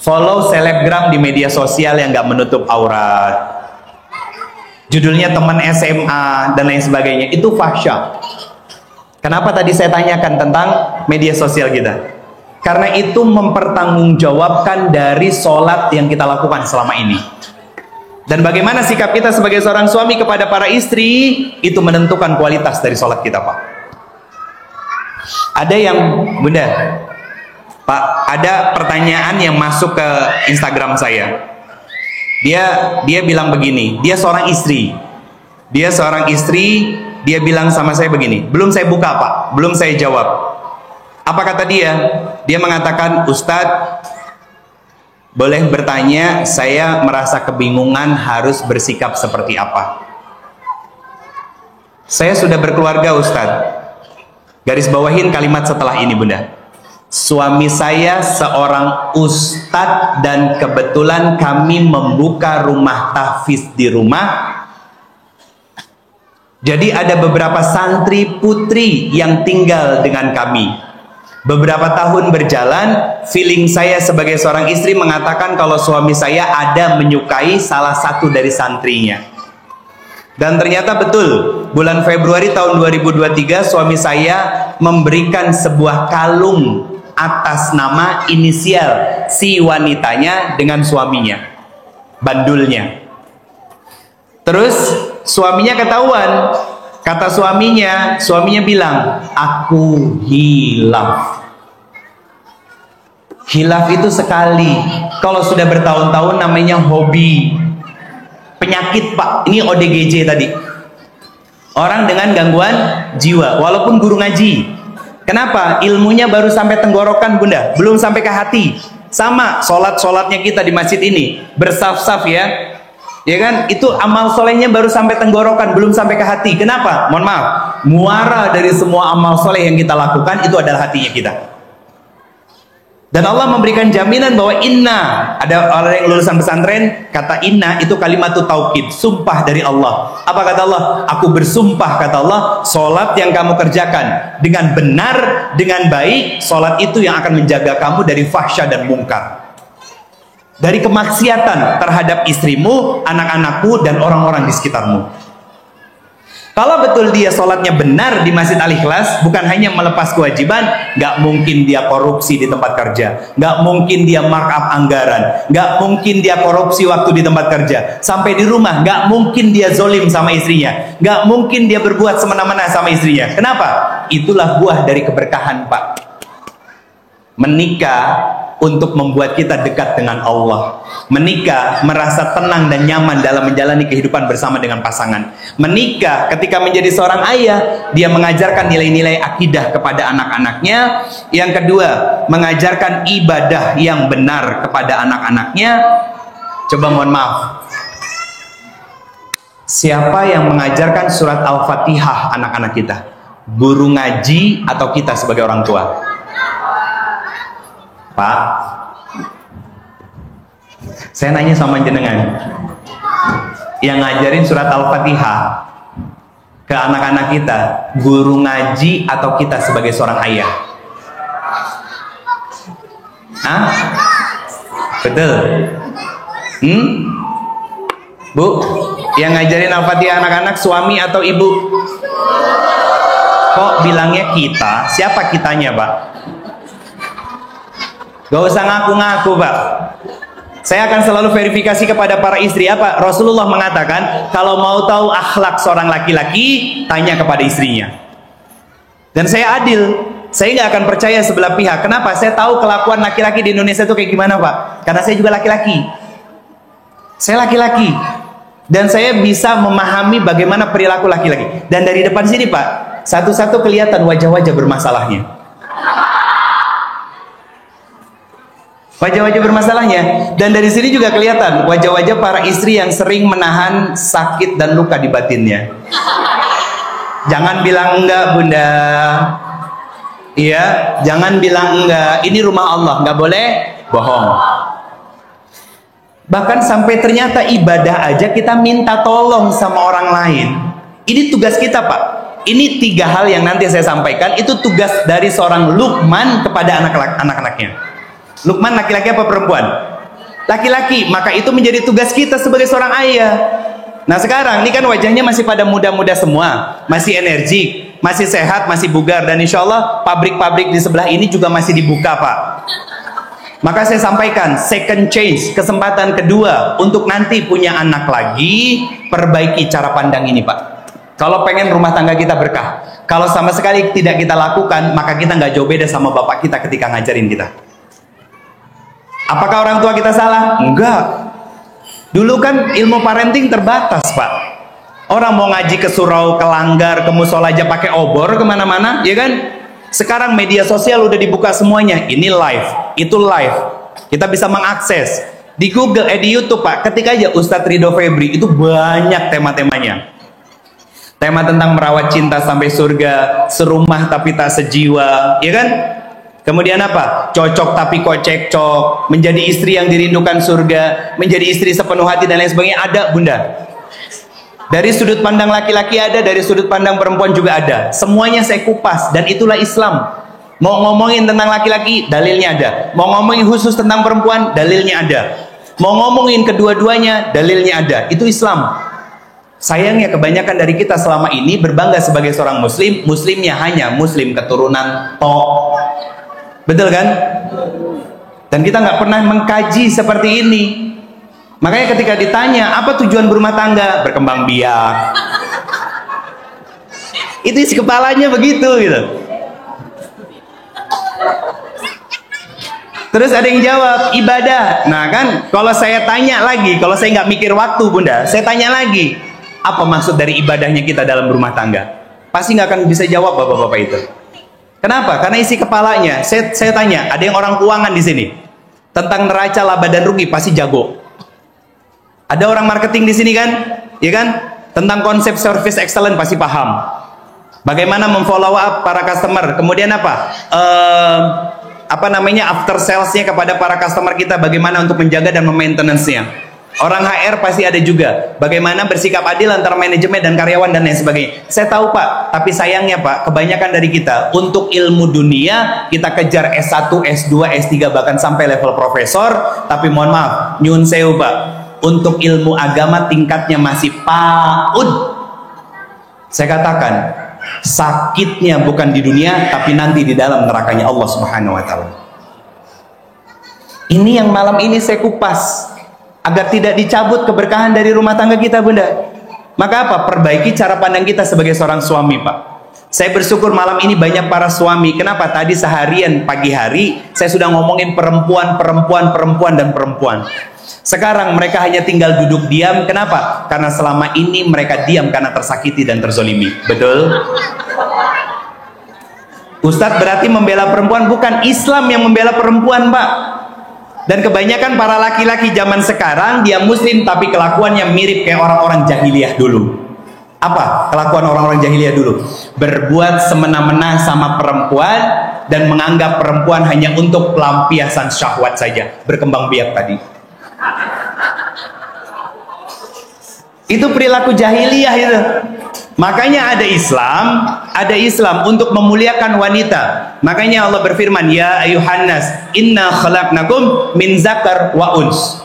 Follow selebgram di media sosial yang nggak menutup aurat. Judulnya teman SMA dan lain sebagainya. Itu fahsya. Kenapa tadi saya tanyakan tentang media sosial kita? Karena itu mempertanggungjawabkan dari sholat yang kita lakukan selama ini. Dan bagaimana sikap kita sebagai seorang suami kepada para istri, itu menentukan kualitas dari sholat kita, Pak. Ada yang, Bunda, Pak, ada pertanyaan yang masuk ke Instagram saya. Dia bilang begini, dia seorang istri. Dia bilang sama saya begini, belum saya buka, Pak, belum saya jawab. Apa kata dia? Dia mengatakan, Ustadz, boleh bertanya, saya merasa kebingungan harus bersikap seperti apa. Saya sudah berkeluarga, Ustadz. Garis bawahin kalimat setelah ini, Bunda. Suami saya seorang ustadz dan kebetulan kami membuka rumah tahfiz di rumah. Jadi ada beberapa santri putri yang tinggal dengan kami. Beberapa tahun berjalan, feeling saya sebagai seorang istri mengatakan kalau suami saya ada menyukai salah satu dari santrinya. Dan ternyata betul, bulan Februari tahun 2023 suami saya memberikan sebuah kalung atas nama inisial si wanitanya dengan suaminya, bandulnya. Terus suaminya ketahuan, kata suaminya bilang, aku hilaf. Hilaf itu sekali, kalau sudah bertahun-tahun namanya hobi. Penyakit Pak, ini ODGJ tadi. Orang dengan gangguan jiwa, walaupun guru ngaji. Kenapa? Ilmunya baru sampai tenggorokan Bunda, belum sampai ke hati. Sama sholatnya kita di masjid ini, bersaf-saf ya. Ya kan, itu amal solehnya baru sampai tenggorokan, belum sampai ke hati. Kenapa? Mohon maaf, muara dari semua amal soleh yang kita lakukan itu adalah hatinya kita. Dan Allah memberikan jaminan bahwa inna, ada orang yang lulusan pesantren, kata inna itu kalimat taukid, sumpah dari Allah. Apa kata Allah? Aku bersumpah, kata Allah, solat yang kamu kerjakan dengan benar, dengan baik, solat itu yang akan menjaga kamu dari fahsya dan mungkar, dari kemaksiatan terhadap istrimu, anak-anakmu, dan orang-orang di sekitarmu. Kalau betul dia sholatnya benar di Masjid Al-Ikhlas, bukan hanya melepas kewajiban, nggak mungkin dia korupsi di tempat kerja, nggak mungkin dia markup anggaran, nggak mungkin dia korupsi waktu di tempat kerja, sampai di rumah nggak mungkin dia zolim sama istrinya, nggak mungkin dia berbuat semena-mena sama istrinya. Kenapa? Itulah buah dari keberkahan Pak. Menikah untuk membuat kita dekat dengan Allah. Menikah merasa tenang dan nyaman dalam menjalani kehidupan bersama dengan pasangan. Menikah ketika menjadi seorang ayah, dia mengajarkan nilai-nilai akidah kepada anak-anaknya. Yang kedua, mengajarkan ibadah yang benar kepada anak-anaknya. Coba mohon maaf, siapa yang mengajarkan surat Al-Fatihah anak-anak kita? Guru ngaji atau kita sebagai orang tua? Pak, saya nanya sama jenengan, yang ngajarin surat Al-Fatihah ke anak-anak kita, guru ngaji atau kita sebagai seorang ayah? Hah? Betul? Bu, yang ngajarin Al-Fatihah anak-anak suami atau ibu? Kok bilangnya kita? Siapa kitanya Pak? Gak usah ngaku-ngaku Pak. Saya akan selalu verifikasi kepada para istri. Apa? Rasulullah mengatakan, kalau mau tahu akhlak seorang laki-laki, tanya kepada istrinya. Dan saya adil, saya nggak akan percaya sebelah pihak. Kenapa? Saya tahu kelakuan laki-laki di Indonesia itu kayak gimana Pak. Karena saya juga laki-laki. Saya laki-laki, dan saya bisa memahami bagaimana perilaku laki-laki. Dan dari depan sini Pak, satu-satu kelihatan wajah-wajah bermasalahnya. Wajah-wajah bermasalahnya. Dan dari sini juga kelihatan wajah-wajah para istri yang sering menahan sakit dan luka di batinnya. Jangan bilang enggak Bunda. Iya, jangan bilang enggak. Ini rumah Allah, nggak boleh bohong. Bahkan sampai ternyata ibadah aja kita minta tolong sama orang lain. Ini tugas kita Pak. Ini 3 hal yang nanti saya sampaikan. Itu tugas dari seorang Luqman kepada anak-anaknya. Luqman laki-laki apa perempuan? Laki-laki. Maka itu menjadi tugas kita sebagai seorang ayah. Nah sekarang ini kan wajahnya masih pada muda-muda semua, masih energik, masih sehat, masih bugar, dan insya Allah pabrik-pabrik di sebelah ini juga masih dibuka Pak. Maka saya sampaikan second chance, kesempatan kedua untuk nanti punya anak lagi, perbaiki cara pandang ini Pak. Kalau pengen rumah tangga kita berkah, kalau sama sekali tidak kita lakukan, maka kita nggak jauh beda sama bapak kita ketika ngajarin kita. Apakah orang tua kita salah? Enggak. Dulu kan ilmu parenting terbatas Pak. Orang mau ngaji ke surau, ke langgar, ke musola aja pakai obor kemana-mana, ya kan? Sekarang media sosial udah dibuka semuanya. Ini live, itu live. Kita bisa mengakses di Google, di YouTube Pak. Ketik aja Ustadz Ridho Febri, itu banyak tema-temanya. Tema tentang merawat cinta sampai surga, serumah tapi tak sejiwa, ya kan? Kemudian apa? Cocok tapi kok cekcok, menjadi istri yang dirindukan surga, menjadi istri sepenuh hati dan lain sebagainya. Ada Bunda. Dari sudut pandang laki-laki ada, dari sudut pandang perempuan juga ada. Semuanya saya kupas, dan itulah Islam. Mau ngomongin tentang laki-laki, dalilnya ada. Mau ngomongin khusus tentang perempuan, dalilnya ada. Mau ngomongin kedua-duanya, dalilnya ada. Itu Islam. Sayangnya kebanyakan dari kita selama ini berbangga sebagai seorang muslim, muslimnya hanya muslim keturunan tok. Betul kan? Dan kita nggak pernah mengkaji seperti ini. Makanya ketika ditanya apa tujuan berumah tangga, berkembang biak. Itu isi kepalanya begitu gitu. Terus ada yang jawab ibadah. Nah kan, kalau saya tanya lagi, kalau saya nggak mikir waktu bunda, saya tanya lagi, apa maksud dari ibadahnya kita dalam berumah tangga? Pasti nggak akan bisa jawab bapak-bapak itu. Kenapa? Karena isi kepalanya. Saya tanya, ada yang orang keuangan di sini tentang neraca laba dan rugi pasti jago. Ada orang marketing di sini kan, ya kan? Tentang konsep service excellent pasti paham. Bagaimana memfollow up para customer, kemudian apa? After salesnya kepada para customer kita, bagaimana untuk menjaga dan memaintenance-nya. Orang HR pasti ada juga. Bagaimana bersikap adil antara manajemen dan karyawan dan lain sebagainya. Saya tahu Pak, tapi sayangnya Pak, kebanyakan dari kita untuk ilmu dunia kita kejar S1, S2, S3 bahkan sampai level profesor. Tapi mohon maaf, nyun sewu Pak. Untuk ilmu agama tingkatnya masih PAUD. Saya katakan, sakitnya bukan di dunia, tapi nanti di dalam nerakanya Allah Subhanahu wa Ta'ala. Ini yang malam ini saya kupas agar tidak dicabut keberkahan dari rumah tangga kita, bunda. Maka apa? Perbaiki cara pandang kita sebagai seorang suami, Pak. Saya bersyukur malam ini banyak para suami. Kenapa? Tadi seharian pagi hari saya sudah ngomongin perempuan, dan perempuan. Sekarang mereka hanya tinggal duduk diam. Kenapa? Karena selama ini mereka diam karena tersakiti dan terzolimi. Betul? Ustadz berarti membela perempuan? Bukan, Islam yang membela perempuan, Pak. Dan kebanyakan para laki-laki zaman sekarang dia muslim tapi kelakuannya mirip kayak orang-orang jahiliyah dulu. Apa kelakuan orang-orang jahiliyah dulu? Berbuat semena-mena sama perempuan dan menganggap perempuan hanya untuk pelampiasan syahwat saja. Berkembang biak tadi. Itu perilaku jahiliyah itu. Makanya ada Islam untuk memuliakan wanita. Makanya Allah berfirman, ya ayuhannas, inna khalaqnakum min zakar wa uns.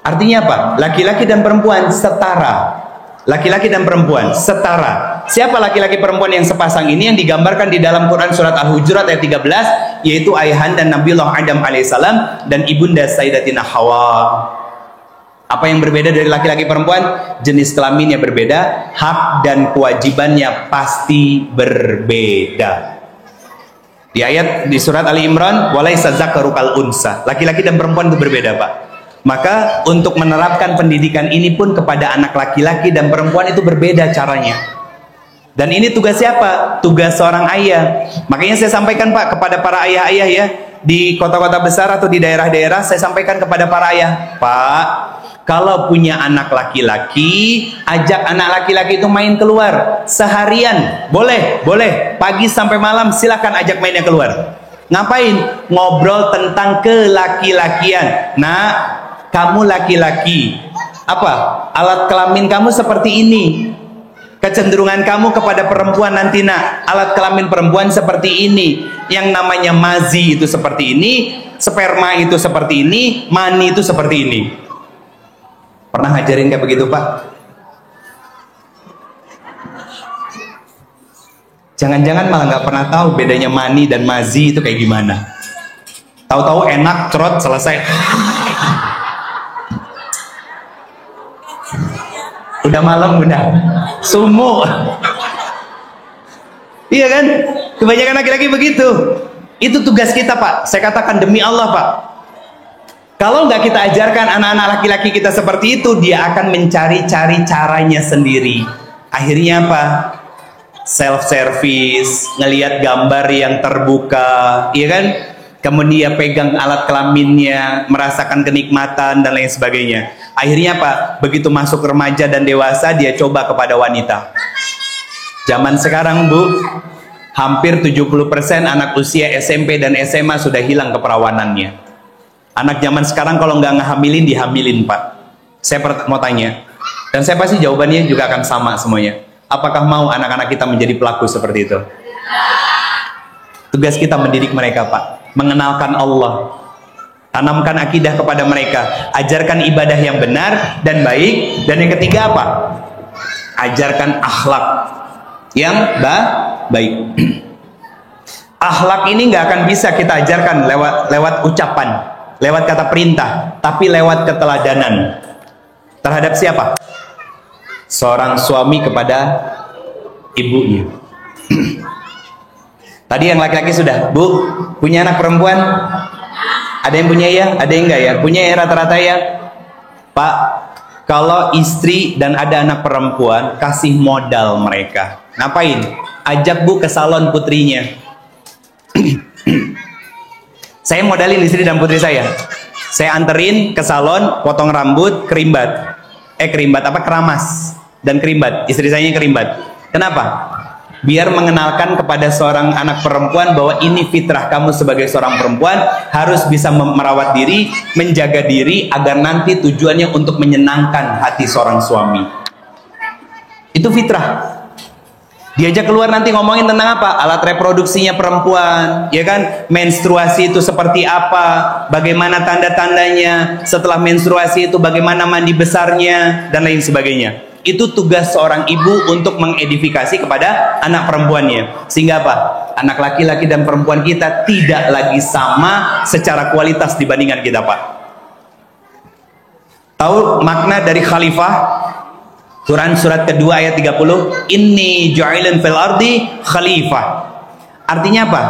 Artinya apa? Laki-laki dan perempuan setara. Laki-laki dan perempuan setara. Siapa laki-laki perempuan yang sepasang ini? Yang digambarkan di dalam Quran surat Al-Hujurat ayat 13, yaitu ayahanda Nabiullah Adam alaihissalam dan ibunda Sayyidatina Hawa. Apa yang berbeda dari laki-laki perempuan? Jenis kelaminnya berbeda, hak dan kewajibannya pasti berbeda. Di ayat di surat Ali Imran, walaisa dzakaru kal unsa. Laki-laki dan perempuan itu berbeda, Pak. Maka untuk menerapkan pendidikan ini pun kepada anak laki-laki dan perempuan itu berbeda caranya. Dan ini tugas siapa? Tugas seorang ayah. Makanya saya sampaikan Pak kepada para ayah-ayah ya, di kota-kota besar atau di daerah-daerah, saya sampaikan kepada para ayah, Pak, kalau punya anak laki-laki, ajak anak laki-laki itu main keluar seharian. Boleh, pagi sampai malam silakan ajak mainnya keluar. Ngapain? Ngobrol tentang kelaki-lakian. Nah, kamu laki-laki, apa? Alat kelamin kamu seperti ini. Kecenderungan kamu kepada perempuan nanti nak, alat kelamin perempuan seperti ini. Yang namanya mazi itu seperti ini, sperma itu seperti ini, mani itu seperti ini. Pernah ngajarin kayak begitu, Pak? Jangan-jangan malah nggak pernah tahu bedanya mani dan mazi itu kayak gimana. Tahu-tahu enak, cerot, selesai. Udah malam, udah sumo. Iya kan? Kebanyakan laki-laki begitu. Itu tugas kita, Pak. Saya katakan demi Allah, Pak. Kalau nggak kita ajarkan anak-anak laki-laki kita seperti itu, dia akan mencari-cari caranya sendiri. Akhirnya apa? Self-service, ngelihat gambar yang terbuka, iya kan? Kemudian dia pegang alat kelaminnya, merasakan kenikmatan dan lain sebagainya. Akhirnya apa? Begitu masuk remaja dan dewasa, dia coba kepada wanita. Zaman sekarang, Bu, hampir 70% anak usia SMP dan SMA sudah hilang keperawanannya. Anak zaman sekarang kalau nggak ngehamilin, dihamilin, Pak. Saya mau tanya, Dan saya pasti jawabannya juga akan sama semuanya. Apakah mau anak-anak kita menjadi pelaku seperti itu? Tugas kita mendidik mereka, Pak. Mengenalkan Allah. Tanamkan akidah kepada mereka. Ajarkan ibadah yang benar dan baik. Dan yang ketiga apa? Ajarkan akhlak yang baik. Akhlak ini nggak akan bisa kita ajarkan lewat ucapan, lewat kata perintah, tapi lewat keteladanan. Terhadap siapa? Seorang suami kepada ibunya. Tadi yang laki-laki sudah, Bu, punya anak perempuan? Ada yang punya ya? Ada yang enggak ya? Punya ya rata-rata ya? Pak, kalau istri dan ada anak perempuan, kasih modal mereka. Ngapain? Ajak Bu ke salon putrinya. Saya modalin istri dan putri saya. Saya anterin ke salon, potong rambut, kerimbat. Keramas dan kerimbat. Istri saya kerimbat. Kenapa? Biar mengenalkan kepada seorang anak perempuan bahwa ini fitrah kamu sebagai seorang perempuan, harus bisa merawat diri, menjaga diri, agar nanti tujuannya untuk menyenangkan hati seorang suami. Itu fitrah. Diajak keluar nanti ngomongin tentang apa? Alat reproduksinya perempuan, ya kan? Menstruasi itu seperti apa? Bagaimana tanda-tandanya? Setelah menstruasi itu bagaimana mandi besarnya? Dan lain sebagainya. Itu tugas seorang ibu untuk mengedifikasi kepada anak perempuannya. Sehingga apa? Anak laki-laki dan perempuan kita tidak lagi sama secara kualitas dibandingkan kita, Pak. Tahu makna dari khalifah? Quran surat kedua ayat 30, Inni ja'ilun fil ardi khalifah. Artinya apa?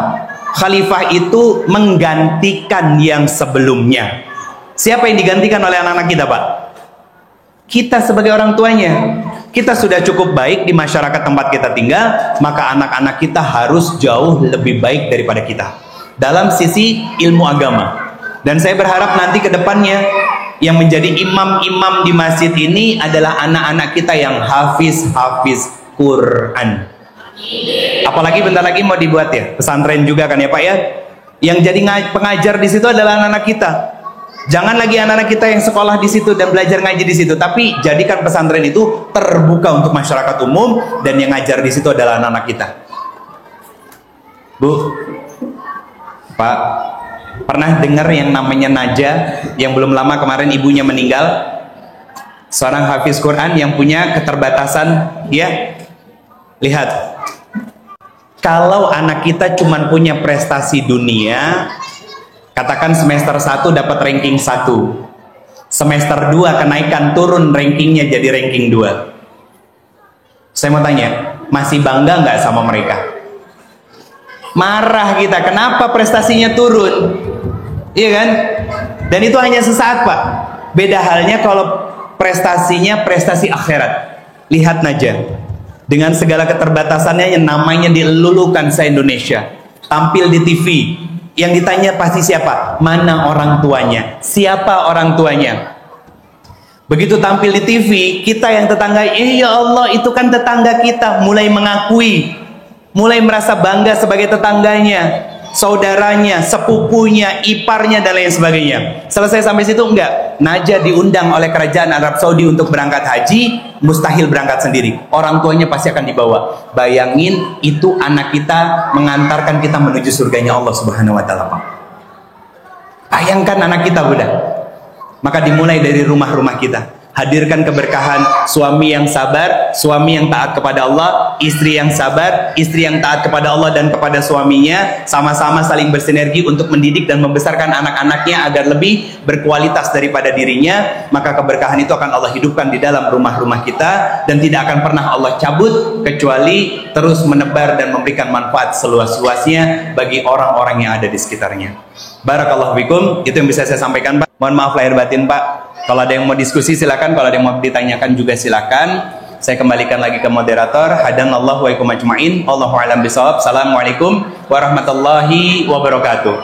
Khalifah itu menggantikan yang sebelumnya. Siapa yang digantikan oleh anak-anak kita, Pak? Kita sebagai orang tuanya. Kita sudah cukup baik di masyarakat tempat kita tinggal, maka anak-anak kita harus jauh lebih baik daripada kita dalam sisi ilmu agama. Dan saya berharap nanti ke depannya yang menjadi imam-imam di masjid ini adalah anak-anak kita yang hafiz Quran. Apalagi bentar lagi mau dibuat ya pesantren juga kan ya Pak ya. Yang jadi pengajar di situ adalah anak-anak kita. Jangan lagi anak-anak kita yang sekolah di situ dan belajar ngaji di situ, tapi jadikan pesantren itu terbuka untuk masyarakat umum dan yang ngajar di situ adalah anak-anak kita. Bu, Pak, pernah dengar yang namanya Najah yang belum lama kemarin ibunya meninggal? Seorang hafiz Quran yang punya keterbatasan, ya. Lihat, kalau anak kita cuma punya prestasi dunia, katakan semester 1 dapat ranking 1, semester 2 kenaikan turun rankingnya jadi ranking 2. Saya mau tanya, masih bangga nggak sama mereka? Marah kita, kenapa prestasinya turun? Iya kan? Dan itu hanya sesaat, Pak. Beda halnya kalau prestasinya prestasi akhirat. Lihat Najah, dengan segala keterbatasannya yang namanya dilulukan se-Indonesia, tampil di TV, yang ditanya pasti siapa? Mana orang tuanya? Siapa orang tuanya? Begitu tampil di TV, kita yang tetangga, ya Allah itu kan tetangga kita, mulai mengakui, mulai merasa bangga sebagai tetangganya, saudaranya, sepupunya, iparnya, dan lain sebagainya. Selesai sampai situ enggak? Najah diundang oleh kerajaan Arab Saudi untuk berangkat haji, mustahil berangkat sendiri. Orang tuanya pasti akan dibawa. Bayangin itu anak kita mengantarkan kita menuju surganya Allah Subhanahu wa taala, Pak. Bayangkan anak kita, Bunda. Maka dimulai dari rumah-rumah kita. Hadirkan keberkahan, suami yang sabar, suami yang taat kepada Allah, istri yang sabar, istri yang taat kepada Allah dan kepada suaminya, sama-sama saling bersinergi untuk mendidik dan membesarkan anak-anaknya agar lebih berkualitas daripada dirinya. Maka keberkahan itu akan Allah hidupkan di dalam rumah-rumah kita dan tidak akan pernah Allah cabut kecuali terus menebar dan memberikan manfaat seluas-luasnya bagi orang-orang yang ada di sekitarnya. Barakallahu fikum. Itu yang bisa saya sampaikan, Pak. Mohon maaf lahir batin, Pak. Kalau ada yang mau diskusi silakan, kalau ada yang mau ditanyakan juga silakan. Saya kembalikan lagi ke moderator. Hadanallahu wa ikum ajma'in. Allahu a'lam bishawab. Assalamualaikum warahmatullahi wabarakatuh.